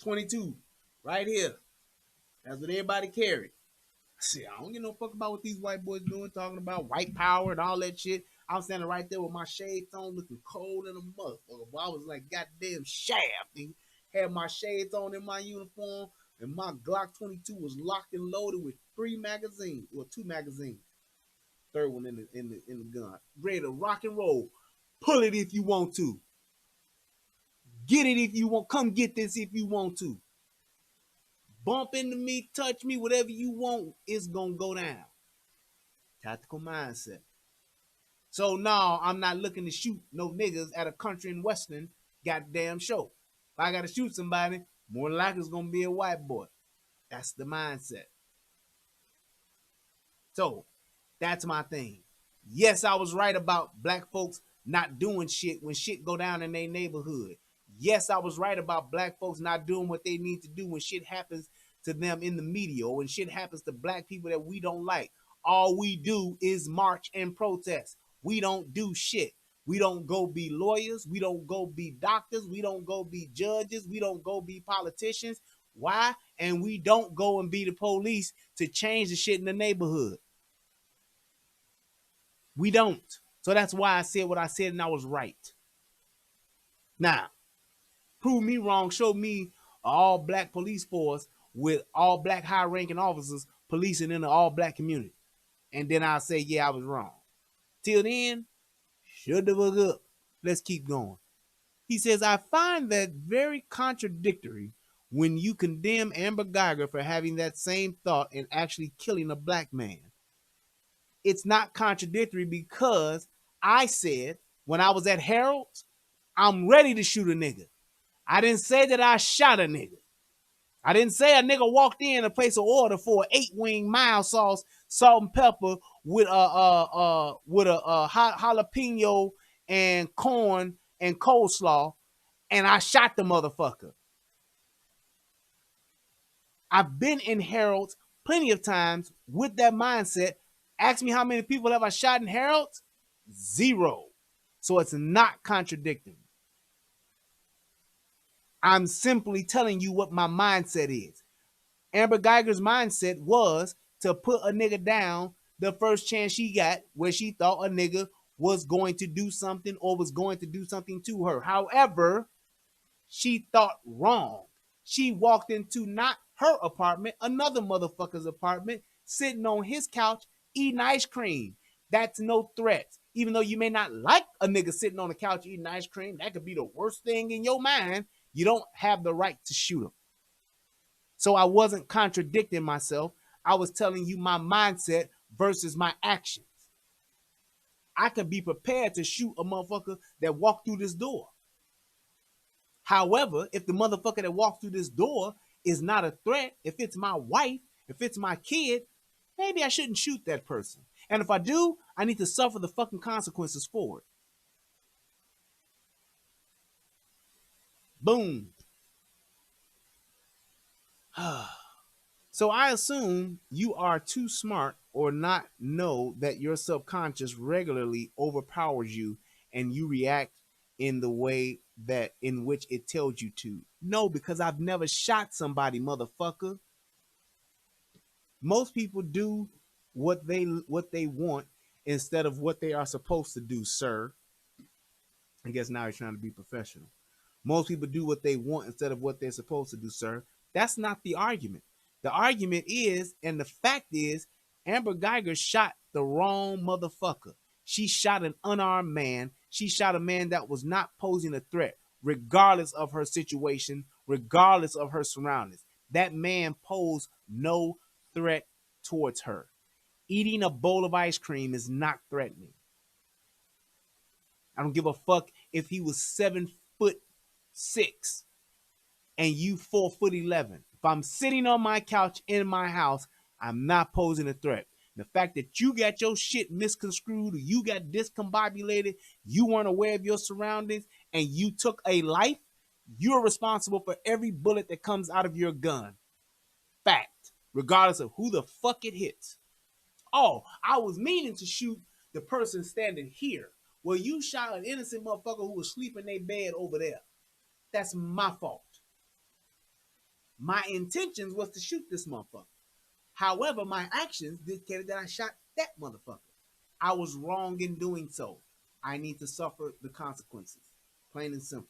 22 right here. That's what everybody carry. Shit, I don't give no fuck about what these white boys doing, talking about white power and all that shit. I'm standing right there with my shades on, looking cold in a motherfucker. Boy, I was like goddamn shaft. And had my shades on in my uniform, and my Glock 22 was locked and loaded with 3 magazines, or 2 magazines. Third one in the gun. Ready to rock and roll. Pull it if you want to. Get it if you want. Come get this if you want to. Bump into me, touch me, whatever you want, it's gonna go down. Tactical mindset. So now I'm not looking to shoot no niggas at a country and western goddamn show. If I gotta shoot somebody, more than likely it's gonna be a white boy. That's the mindset. So that's my thing. Yes, I was right about black folks not doing shit when shit go down in their neighborhood. Yes, I was right about black folks not doing what they need to do when shit happens to them in the media or when shit happens to black people that we don't like. All we do is march and protest. We don't do shit. We don't go be lawyers. We don't go be doctors. We don't go be judges. We don't go be politicians. Why? And we don't go and be the police to change the shit in the neighborhood. We don't. So that's why I said what I said and I was right. Now, prove me wrong. Show me an all black police force with all black high ranking officers policing in the all black community. And then I'll say, yeah, I was wrong. Till then, shut the fuck up. Let's keep going. He says, I find that very contradictory when you condemn Amber Geiger for having that same thought and actually killing a black man. It's not contradictory because I said when I was at Harold's, I'm ready to shoot a nigga. I didn't say that I shot a nigga. I didn't say a nigga walked in and placed an order for an 8-wing mild sauce, salt and pepper with a jalapeno and corn and coleslaw, and I shot the motherfucker. I've been in Harold's plenty of times with that mindset. Ask me how many people have I shot in Harold's? 0. So it's not contradicting. I'm simply telling you what my mindset is. Amber Geiger's mindset was to put a nigga down the first chance she got where she thought a nigga was going to do something or was going to do something to her. However, she thought wrong. She walked into not her apartment, another motherfucker's apartment, sitting on his couch, eating ice cream. That's no threat. Even though you may not like a nigga sitting on the couch eating ice cream, that could be the worst thing in your mind. You don't have the right to shoot him. So I wasn't contradicting myself. I was telling you my mindset versus my actions. I could be prepared to shoot a motherfucker that walked through this door. However, if the motherfucker that walked through this door is not a threat, if it's my wife, if it's my kid, maybe I shouldn't shoot that person. And if I do, I need to suffer the fucking consequences for it. Boom. So I assume you are too smart or not know that your subconscious regularly overpowers you and you react in the way that in which it tells you to. No, because I've never shot somebody, motherfucker. Most people do what they want instead of what they are supposed to do, sir. I guess now he's trying to be professional. Most people do what they want instead of what they're supposed to do, sir. That's not the argument. The argument is, and the fact is, Amber Geiger shot the wrong motherfucker. She shot an unarmed man. She shot a man that was not posing a threat, regardless of her situation, regardless of her surroundings. That man posed no threat towards her. Eating a bowl of ice cream is not threatening. I don't give a fuck if he was 7'6" and you 4'11". If I'm sitting on my couch in my house, I'm not posing a threat. The fact that you got your shit misconstrued, or you got discombobulated, you weren't aware of your surroundings, and you took a life, you're responsible for every bullet that comes out of your gun. Fact. Regardless of who the fuck it hits. Oh, I was meaning to shoot the person standing here. Well, you shot an innocent motherfucker who was sleeping in their bed over there. That's my fault. My intentions was to shoot this motherfucker. However, my actions dictated that I shot that motherfucker. I was wrong in doing so. I need to suffer the consequences. Plain and simple.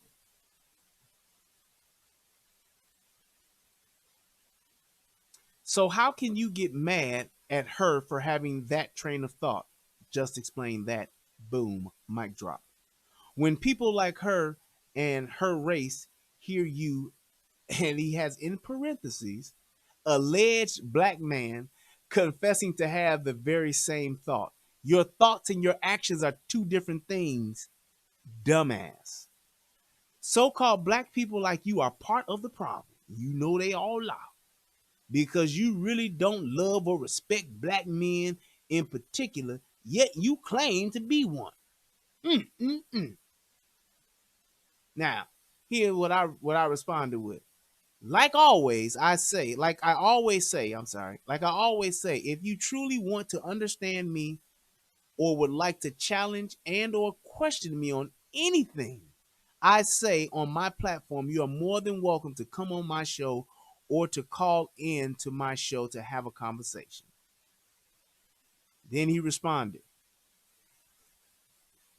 So how can you get mad at her for having that train of thought? Just explain that. Boom, mic drop. When people like her and her race hear you, and he has in parentheses, alleged black man confessing to have the very same thought. Your thoughts and your actions are two different things, dumbass. So-called black people like you are part of the problem. You know they all lie because you really don't love or respect black men in particular, yet you claim to be one. Mm, mm, mm. Now, here's what I responded with. Like always, like I always say, if you truly want to understand me or would like to challenge and or question me on anything I say on my platform, you are more than welcome to come on my show or to call in to my show to have a conversation. Then he responded,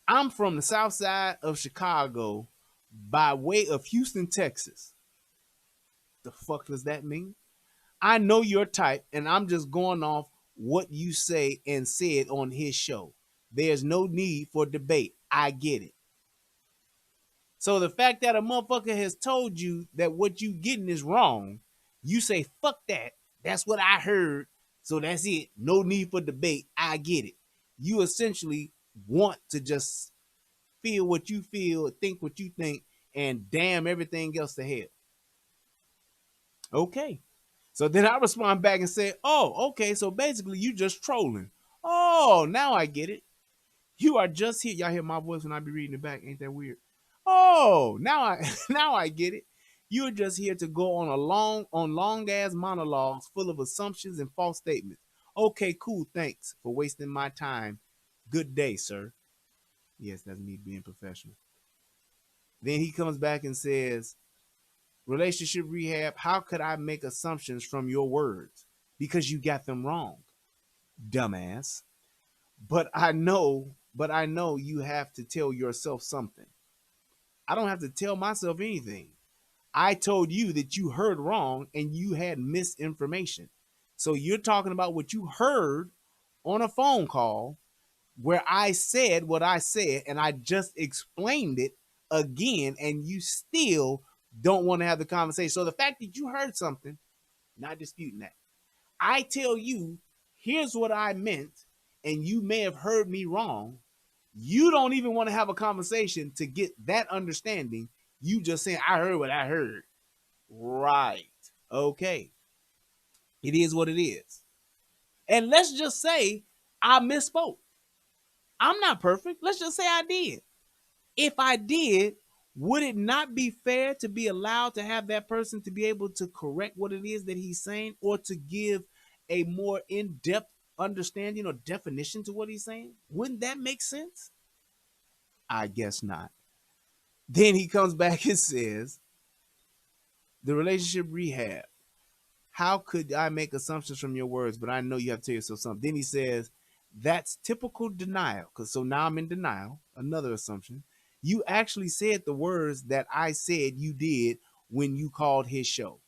I'm from the south side of Chicago by way of Houston, Texas. The fuck does that mean? I know your type, and I'm just going off what you say and said on his show. There's no need for debate. I get it. So the fact that a motherfucker has told you that what you getting is wrong, you say, fuck that. That's what I heard. So that's it. No need for debate. I get it. You essentially want to just feel what you feel, think what you think, and damn everything else to hell. Okay. So then I respond back and say, oh, okay. So basically you just trolling. Oh, now I get it. You are just here. Y'all hear my voice when I be reading it back. Ain't that weird? Oh, now I now I get it. You're just here to go on long ass monologues full of assumptions and false statements. Okay, cool. Thanks for wasting my time. Good day, sir. Yes, that's me being professional. Then he comes back and says, relationship rehab, how could I make assumptions from your words? Because you got them wrong, dumbass. But I know you have to tell yourself something. I don't have to tell myself anything. I told you that you heard wrong and you had misinformation. So you're talking about what you heard on a phone call where I said what I said and I just explained it again and you still don't want to have the conversation. So the fact that you heard something, not disputing that. I tell you, here's what I meant, and you may have heard me wrong. You don't even want to have a conversation to get that understanding. You just saying, I heard what I heard. Right. Okay. It is what it is. And let's just say I misspoke. I'm not perfect. Let's just say I did. If I did, would it not be fair to be allowed to have that person to be able to correct what it is that he's saying or to give a more in-depth understanding or definition to what he's saying? Wouldn't that make sense? I guess not. Then he comes back and says, the relationship rehab. How could I make assumptions from your words, but I know you have to tell yourself something? Then he says, that's typical denial. Because so now I'm in denial. Another assumption. You actually said the words that I said you did when you called his show.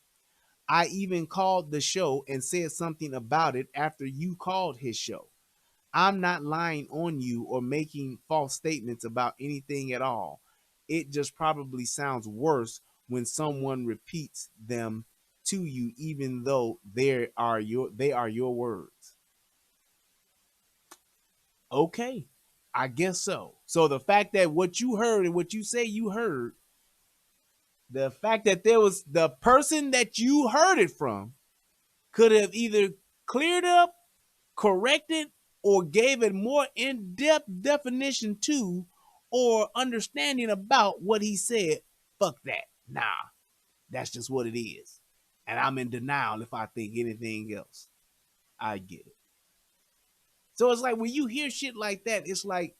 I even called the show and said something about it after you called his show. I'm not lying on you or making false statements about anything at all. It just probably sounds worse when someone repeats them to you, even though they are your words. Okay, I guess so. So the fact that what you heard and what you say you heard, the fact that there was the person that you heard it from could have either cleared up, corrected, or gave a more in-depth definition to or understanding about what he said, fuck that. Nah, that's just what it is. And I'm in denial if I think anything else. I get it. So it's like when you hear shit like that, it's like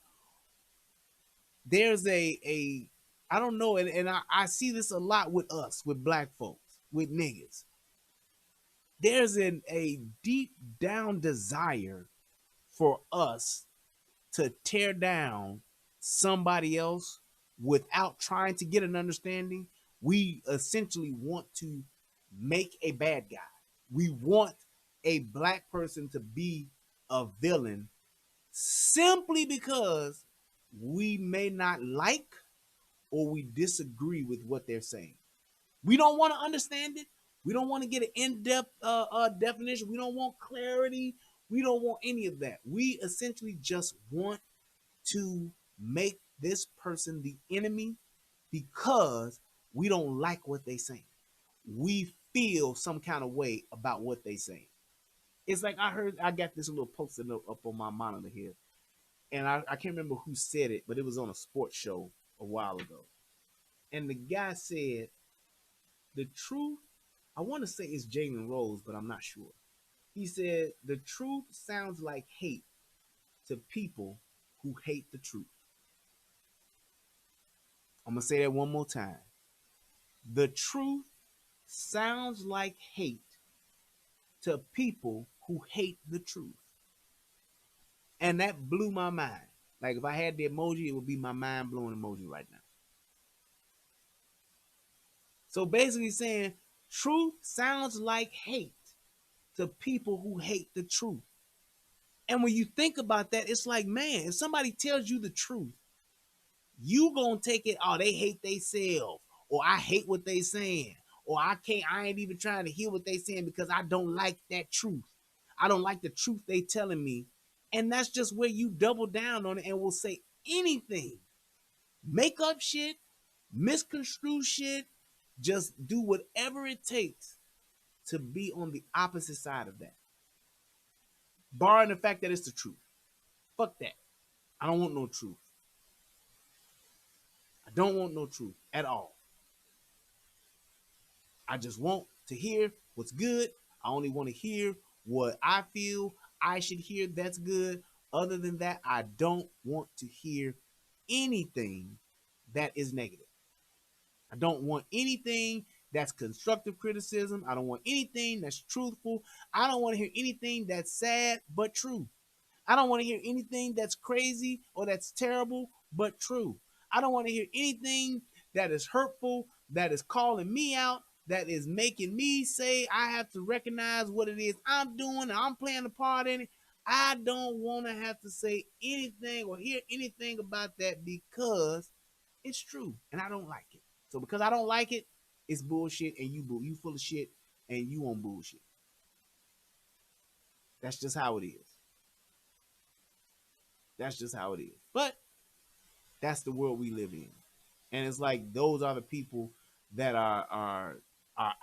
there's a I don't know, and I see this a lot with us, with black folks, with niggas. There's a deep down desire for us to tear down somebody else without trying to get an understanding. We essentially want to make a bad guy. We want a black person to be a villain simply because we may not like or we disagree with what they're saying. We don't want to understand it. We don't want to get an in-depth definition. We don't want clarity. We don't want any of that. We essentially just want to make this person the enemy because we don't like what they saying. We feel some kind of way about what they saying. It's like I got this little poster note up on my monitor here, and I can't remember who said it, but it was on a sports show a while ago. And the guy said, the truth, I want to say it's Jalen Rose, but I'm not sure. He said, the truth sounds like hate to people who hate the truth. I'm going to say that one more time. The truth sounds like hate to people who hate the truth. And that blew my mind. Like if I had the emoji, it would be my mind blowing emoji right now. So basically saying truth sounds like hate to people who hate the truth. And when you think about that, it's like, man, if somebody tells you the truth, you gonna take it, oh, they hate themselves, or I hate what they saying, or I ain't even trying to hear what they saying because I don't like that truth. I don't like the truth they telling me. And that's just where you double down on it and will say anything. Make up shit, misconstrue shit, just do whatever it takes to be on the opposite side of that. Barring the fact that it's the truth. Fuck that. I don't want no truth. I don't want no truth at all. I just want to hear what's good. I only want to hear what I feel I should hear that's good. Other than that, I don't want to hear anything that is negative. I don't want anything that's constructive criticism. I don't want anything that's truthful. I don't want to hear anything that's sad but true. I don't want to hear anything that's crazy or that's terrible but true. I don't want to hear anything that is hurtful, that is calling me out, that is making me say I have to recognize what it is I'm doing and I'm playing a part in it. I don't want to have to say anything or hear anything about that because it's true and I don't like it. So because I don't like it, it's bullshit and you full of shit and you on bullshit. That's just how it is. That's just how it is. But that's the world we live in. And it's like those are the people that are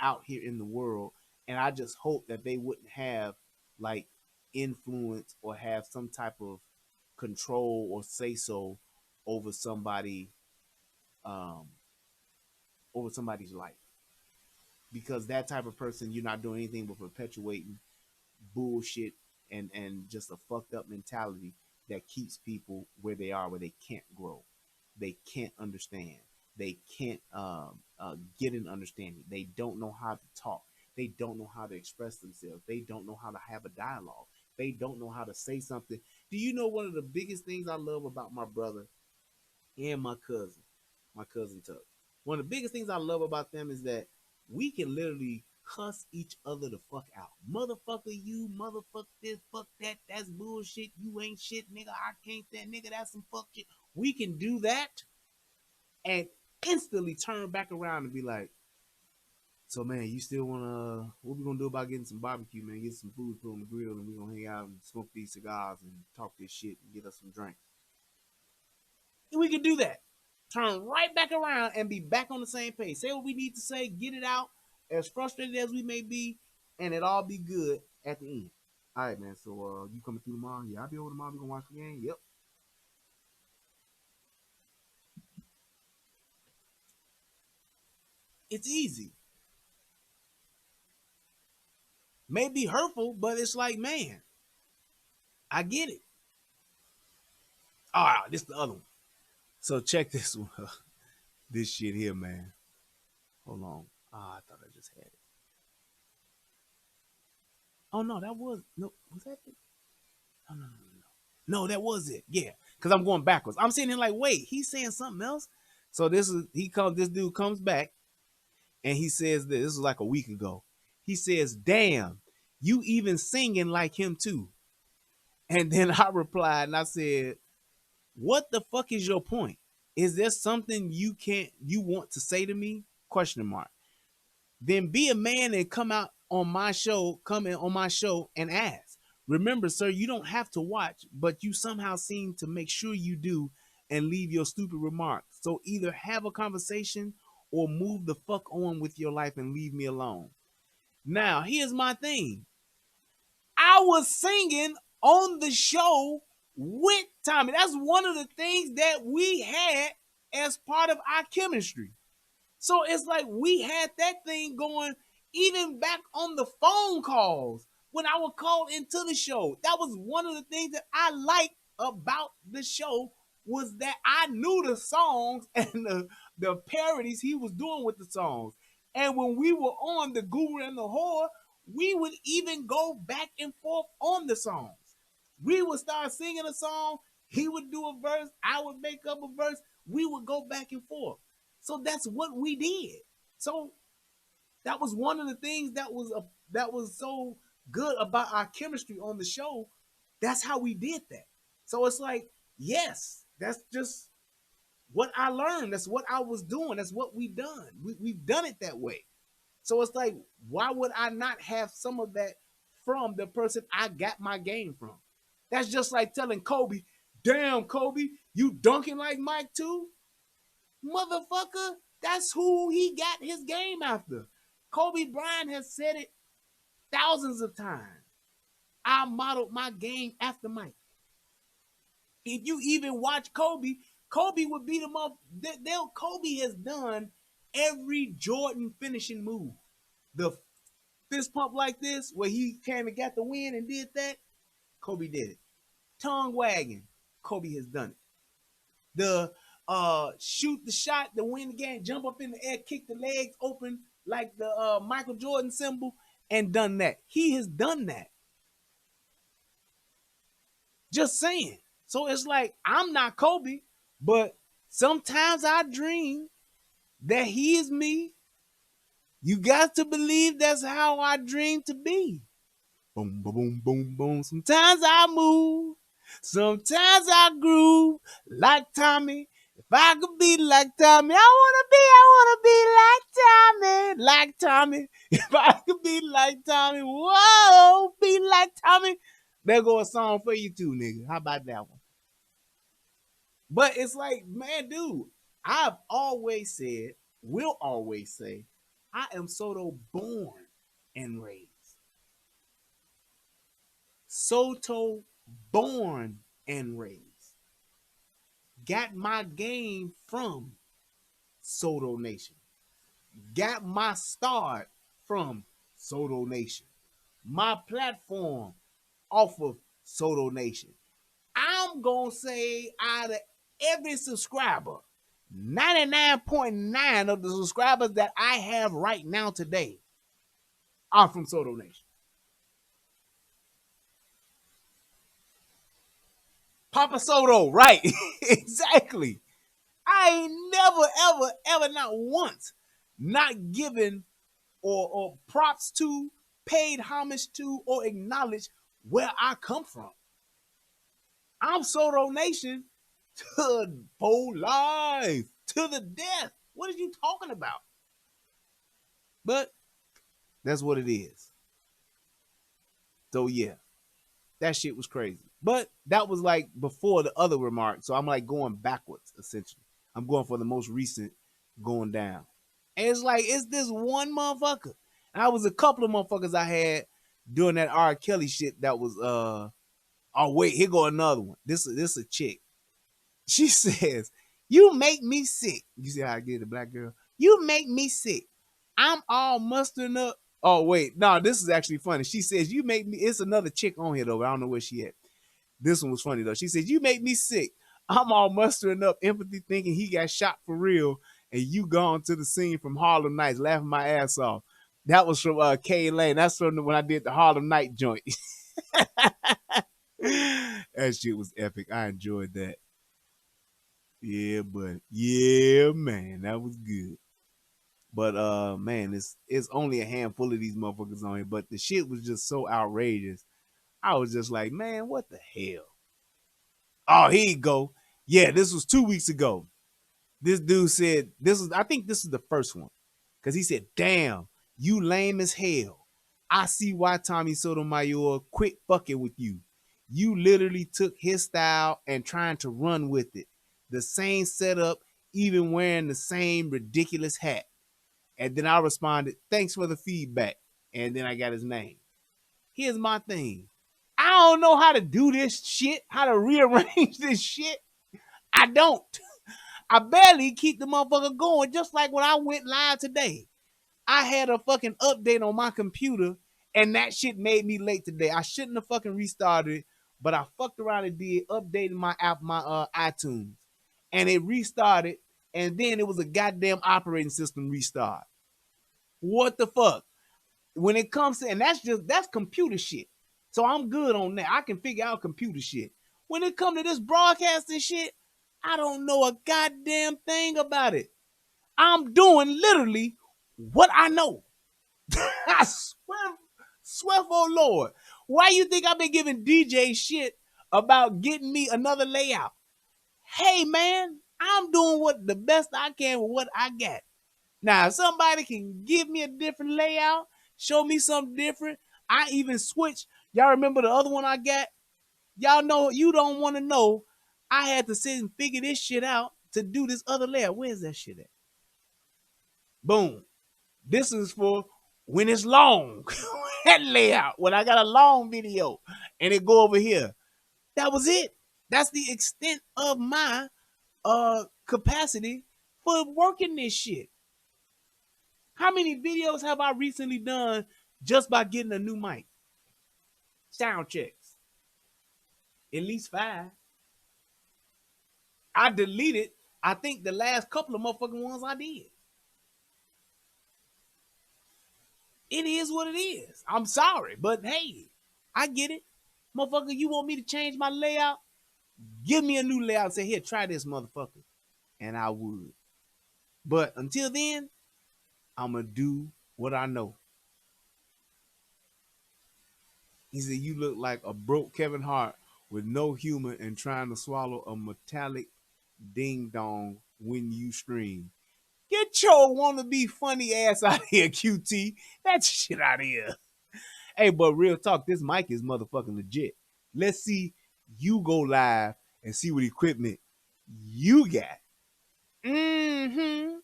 out here in the world. And I just hope that they wouldn't have like influence or have some type of control or say so over somebody um over somebody's life. Because that type of person, you're not doing anything but perpetuating bullshit and just a fucked up mentality that keeps people where they are, where they can't grow, they can't understand, they can't get an understanding, they don't know how to talk, they don't know how to express themselves, they don't know how to have a dialogue, they don't know how to say something. Do you know one of the biggest things I love about my brother and my cousin Tuck? One of the biggest things I love about them is that we can literally cuss each other the fuck out. Motherfucker, you, motherfuck this, fuck that, that's bullshit, you ain't shit, nigga, I can't that, nigga, that's some fuck shit. We can do that and instantly turn back around and be like, so man, you still wanna, what we gonna do about getting some barbecue, man, get some food put on the grill and we gonna hang out and smoke these cigars and talk this shit and get us some drinks. And we can do that. Turn right back around and be back on the same page. Say what we need to say, get it out, as frustrated as we may be, and it all be good at the end. All right, man. So you coming through tomorrow? Yeah, I'll be over tomorrow. We gonna watch the game. Yep. It's easy. May be hurtful, but it's like, man, I get it. Ah, this the other one. So check this one. This shit here, man. Hold on. Ah, I thought I just had it. Oh no, that was no. Was that it? No, no, no, no, no. No, that was it. Yeah, because I'm going backwards. I'm sitting here like, wait, he's saying something else. So this is he comes. This dude comes back and he says this. This was like a week ago. He says, "Damn, you even singing like him too." And then I replied and I said, "What the fuck is your point? Is there something you want to say to me?" Question mark. Then be a man and come in on my show and ask. Remember, sir, you don't have to watch, but you somehow seem to make sure you do and leave your stupid remarks. So either have a conversation or move the fuck on with your life and leave me alone. Now, here's my thing. I was singing on the show with Tommy. That's one of the things that we had as part of our chemistry. So it's like we had that thing going even back on the phone calls when I would call into the show. That was one of the things that I liked about the show was that I knew the songs and the parodies he was doing with the songs. And when we were on the Guru and the Whore, we would even go back and forth on the songs. We would start singing a song, he would do a verse, I would make up a verse, we would go back and forth. So that's what we did. So that was one of the things that was so good about our chemistry on the show. That's how we did that. So it's like, yes, that's just what I learned. That's what I was doing. That's what we've done. We've done it that way. So it's like, why would I not have some of that from the person I got my game from? That's just like telling Kobe, damn, Kobe, you dunking like Mike too? Motherfucker, that's who he got his game after. Kobe Bryant has said it thousands of times. I modeled my game after Mike. If you even watch Kobe, Kobe would beat him up. Kobe has done every Jordan finishing move. The fist pump like this, where he came and got the win and did that, Kobe did it. Tongue wagging, Kobe has done it. The shoot the shot, the win the game, jump up in the air, kick the legs open like the Michael Jordan symbol, and done that. He has done that. Just saying. So it's like I'm not Kobe, but sometimes I dream that he is me. You got to believe that's how I dream to be. Boom, boom, boom, boom, boom. Sometimes I move, sometimes I groove like Tommy. If I could be like Tommy, I wanna be like Tommy. If I could be like Tommy, whoa, be like Tommy. There go a song for you too, nigga. How about that one? But it's like, man, dude, I've always said, will always say, I am Soto born and raised. Soto born and raised. Got my game from Soto Nation. Got my start from Soto Nation. My platform off of Soto Nation. I'm going to say out of every subscriber, 99.9 of the subscribers that I have right now today are from Soto Nation. Papa Soto, right? Exactly. I ain't never, ever, ever, not once, not given or props to, paid homage to, or acknowledged where I come from. I'm Soto Nation to whole life, to the death. What are you talking about? But that's what it is. So yeah, that shit was crazy. But that was like before the other remark. So I'm like going backwards, essentially. I'm going for the most recent going down. And it's like, it's this one motherfucker. And I was a couple of motherfuckers I had doing that R. Kelly shit that was oh wait, here go another one. This a chick. She says, "You make me sick." You see how I get the black girl? "You make me sick. I'm all mustering up." Oh wait, no, this is actually funny. She says, "You make me." It's another chick on here though. But I don't know where she at. This one was funny though. She says, "You make me sick. I'm all mustering up empathy, thinking he got shot for real, and you gone to the scene from Harlem Nights, laughing my ass off." That was from K Lane. That's from when I did the Harlem Night joint. That shit was epic. I enjoyed that. Yeah, but yeah, man, that was good. But man, it's only a handful of these motherfuckers on here. But the shit was just so outrageous. I was just like, man, what the hell? Oh, here you go. Yeah, this was 2 weeks ago. This dude said, this is, I think this is the first one. Cause he said, "Damn, you lame as hell. I see why Tommy Sotomayor quit fucking with you. You literally took his style and trying to run with it. The same setup, even wearing the same ridiculous hat." And then I responded, "Thanks for the feedback." And then I got his name. Here's my thing. I don't know how to do this shit, how to rearrange this shit. I don't. I barely keep the motherfucker going, just like when I went live today. I had a fucking update on my computer, and that shit made me late today. I shouldn't have fucking restarted it, but I fucked around and did, updated my app, my iTunes, and it restarted, and then it was a goddamn operating system restart. What the fuck? When it comes to, and that's computer shit. So I'm good on that. I can figure out computer shit. When it comes to this broadcasting shit, I don't know a goddamn thing about it. I'm doing literally what I know. I swear for Lord. Why you think I've been giving DJ shit about getting me another layout? Hey man, I'm doing what the best I can with what I got. Now, if somebody can give me a different layout, show me something different. I even switched. Y'all remember the other one I got? Y'all know, you don't want to know. I had to sit and figure this shit out to do this other layout. Where's that shit at? Boom. This is for when it's long. That layout. When I got a long video and it go over here. That was it. That's the extent of my capacity for working this shit. How many videos have I recently done just by getting a new mic? Sound checks. At least 5. I deleted, I think, the last couple of motherfucking ones I did. It is what it is. I'm sorry, but hey, I get it. Motherfucker, you want me to change my layout? Give me a new layout and say, "Here, try this, motherfucker." And I would. But until then, I'm going to do what I know. He said, "You look like a broke Kevin Hart with no humor and trying to swallow a metallic ding dong when you stream." Get your wannabe funny ass out of here, QT. That shit out of here. Hey, but real talk, this mic is motherfucking legit. Let's see you go live and see what equipment you got. Mm-hmm.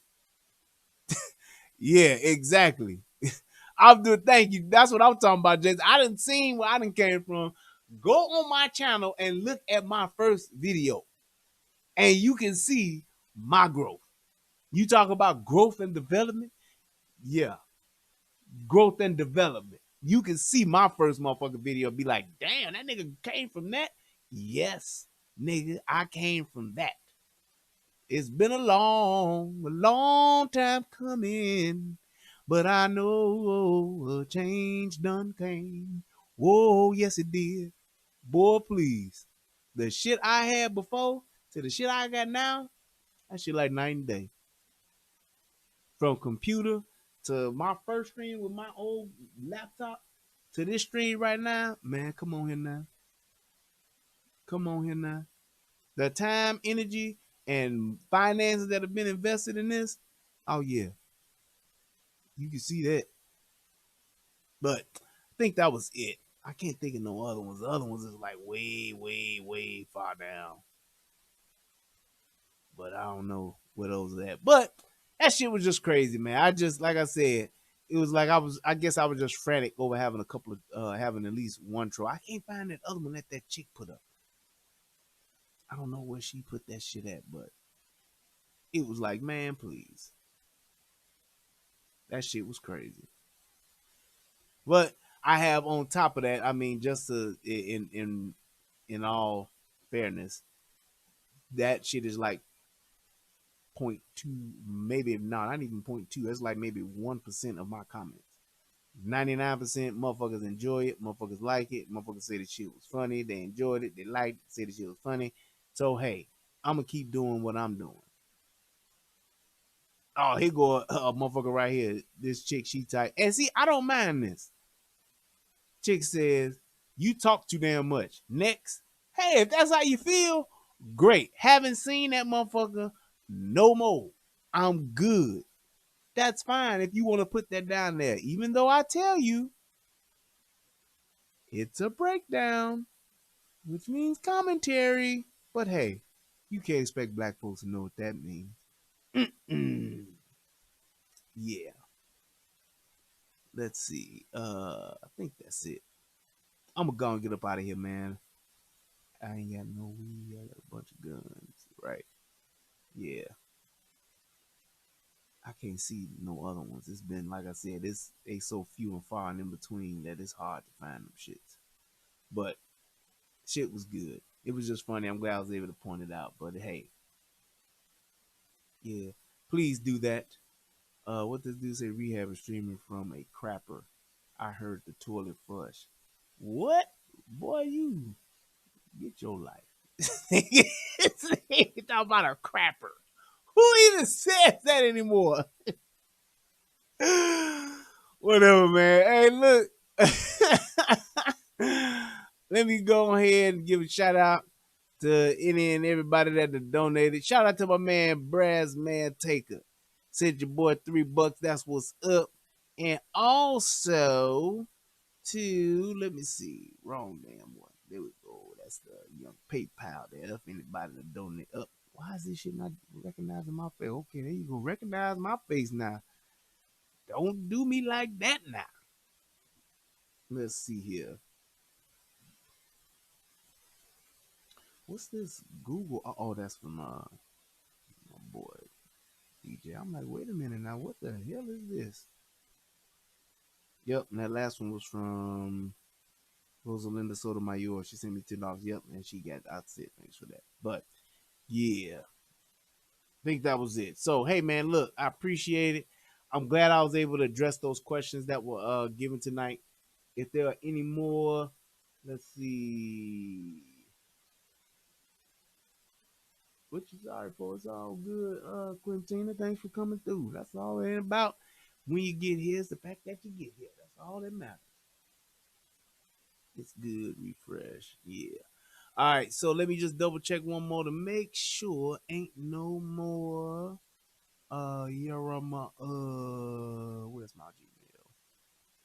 Yeah, exactly. Abdul, thank you. That's what I'm talking about, Jason. I done seen where I done came from. Go on my channel and look at my first video, and you can see my growth. You talk about growth and development? Yeah, growth and development. You can see my first motherfucking video, be like, "Damn, that nigga came from that." Yes, nigga, I came from that. It's been a long time coming, but I know a change done came. Whoa, yes it did. Boy, please. The shit I had before to the shit I got now, that shit like night and day. From computer to my first stream with my old laptop to this stream right now, man, come on here now. Come on here now. The time, energy, and finances that have been invested in this, oh yeah, you can see that. But I think that was it. I can't think of no other ones. The other ones is like way far down. But I don't know where those are at. But that shit was just crazy, man. I just, like I said, it was like I guess I was just frantic over having a couple of having at least one troll. I can't find that other one that chick put up. I don't know where she put that shit at, but it was like, man, please. That shit was crazy. But I have on top of that, I mean, just to in all fairness, that shit is like point two, maybe not even point two. That's like maybe 1% of my comments. 99% motherfuckers enjoy it, motherfuckers like it, motherfuckers say the shit was funny, they enjoyed it, they liked it, say the shit was funny. So hey, I'm gonna keep doing what I'm doing. Oh, here go a motherfucker right here. This chick, she type, and see, I don't mind this. Chick says, "You talk too damn much." Next, hey, if that's how you feel, great. Haven't seen that motherfucker no more. I'm good. That's fine if you want to put that down there. Even though I tell you, it's a breakdown, which means commentary. But hey, you can't expect black folks to know what that means. Yeah. Let's see. I think that's it. I'm gonna go and get up out of here, man. I ain't got no weed. I got a bunch of guns. Right. Yeah. I can't see no other ones. It's been like I said, it's they so few and far and in between that it's hard to find them shits. But shit was good. It was just funny. I'm glad I was able to point it out. But hey, yeah, please do that. What does dude say? Rehab is streaming from a crapper. I heard the toilet flush. What? Boy, you get your life. Talk about a crapper. Who even says that anymore? Whatever, man. Hey, look. Let me go ahead and give a shout out to any and everybody that donated. Shout out to my man Brass Man Taker. Said your boy $3. That's what's up. And also to let me see, wrong damn one. There we go. That's the young PayPal there. If anybody to donate up. Why is this shit not recognizing my face? Okay, there you go. Recognize my face now. Don't do me like that now. Let's see here. What's this Google? Oh, that's from my boy DJ. I'm like, wait a minute now. What the hell is this? Yep, and that last one was from Rosalinda Sotomayor. She sent me $10. Yep, and she got that's it. Thanks for that. But yeah, I think that was it. So hey man, look, I appreciate it. I'm glad I was able to address those questions that were given tonight. If there are any more, let's see. What you sorry for? It's all good. Quintina, thanks for coming through. That's all it ain't about. When you get here, it's the fact that you get here. That's all that matters. It's good. Refresh. Yeah. All right. So let me just double check one more to make sure ain't no more. Yarama. Where's my Gmail?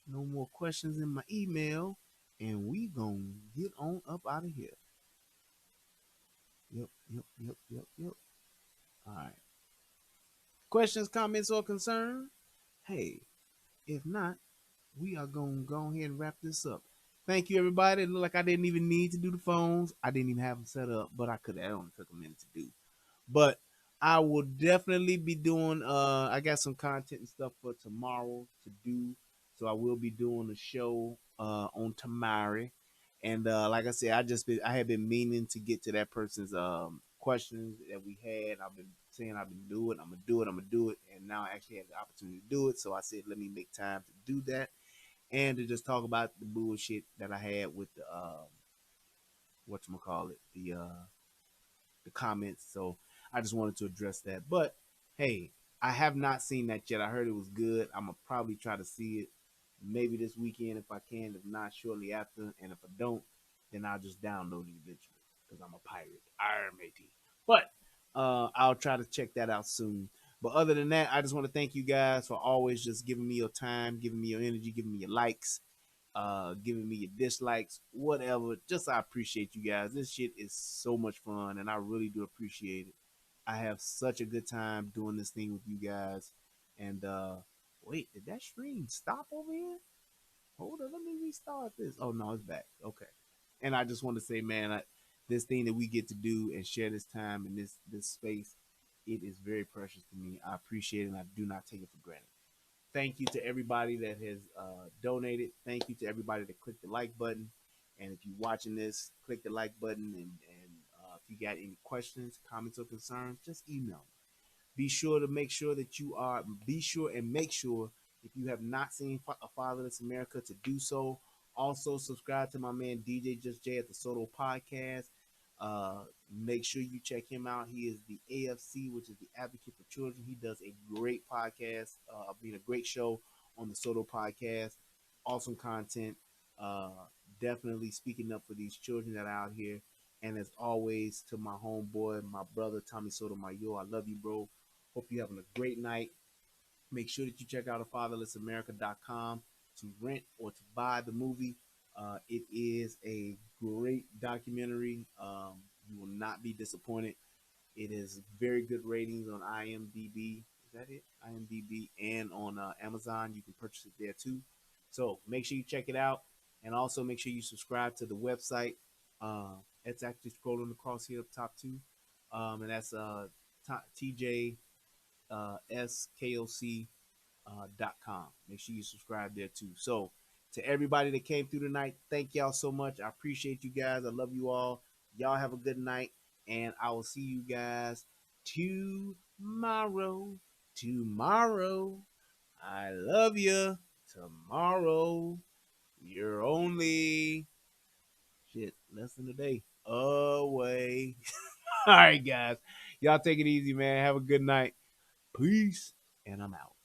No more questions in my email, and we gonna get on up out of here. Yep. Yep. Yep. Yep. Yep. All right. Questions, comments, or concerns? Hey, if not, we are going to go ahead and wrap this up. Thank you, everybody. It looked like I didn't even need to do the phones. I didn't even have them set up, but I could have. It only took a minute to do. But I will definitely be doing, I got some content and stuff for tomorrow to do. So I will be doing a show on Tamari. And like I said, I have been meaning to get to that person's questions that we had. I've been saying I've been doing it. I'm gonna do it. I'm gonna do it. And now I actually have the opportunity to do it. So I said, let me make time to do that and to just talk about the bullshit that I had with the whatchamacallit, the comments. So I just wanted to address that. But hey, I have not seen that yet. I heard it was good. I'm gonna probably try to see it maybe this weekend if I can. If not, shortly after. And if I don't, then I'll just download it eventually because I'm a pirate. Iron matey. But I'll try to check that out soon. But other than that, I just want to thank you guys for always just giving me your time, giving me your energy, giving me your likes, giving me your dislikes, whatever. Just I appreciate you guys. This shit is so much fun, and I really do appreciate it. I have such a good time doing this thing with you guys, and Wait, did that stream stop over here? Hold on, let me restart this. Oh no, it's back. Okay. And I just want to say, man, this thing that we get to do and share this time in this space, it is very precious to me. I appreciate it, and I do not take it for granted. Thank you to everybody that has donated. Thank you to everybody that clicked the like button. And if you're watching this, click the like button. And if you got any questions, comments, or concerns, just email me. Be sure to make sure that you are, be sure and make sure if you have not seen A Fatherless America to do so. Also, subscribe to my man DJ Just Jay at the Soto Podcast. Make sure you check him out. He is the AFC, which is the Advocate for Children. He does a great podcast, being a great show on the Soto Podcast. Awesome content. Uh, Definitely speaking up for these children that are out here. And as always, to my homeboy, my brother Tommy Sotomayor, I love you, bro. Hope you're having a great night. Make sure that you check out fatherlessamerica.com to rent or to buy the movie. It is a great documentary. You will not be disappointed. It is very good ratings on IMDb. Is that it? IMDb and on Amazon. You can purchase it there too. So make sure you check it out. And also make sure you subscribe to the website. It's actually scrolling across here up top too. And that's TJ SKOC.com. Make sure you subscribe there too. So, to everybody that came through tonight, thank y'all so much. I appreciate you guys. I love you all. Y'all have a good night, and I will see you guys tomorrow. Tomorrow. I love you. Tomorrow. You're only less than a day away. All right, guys. Y'all take it easy, man. Have a good night. Peace. And I'm out.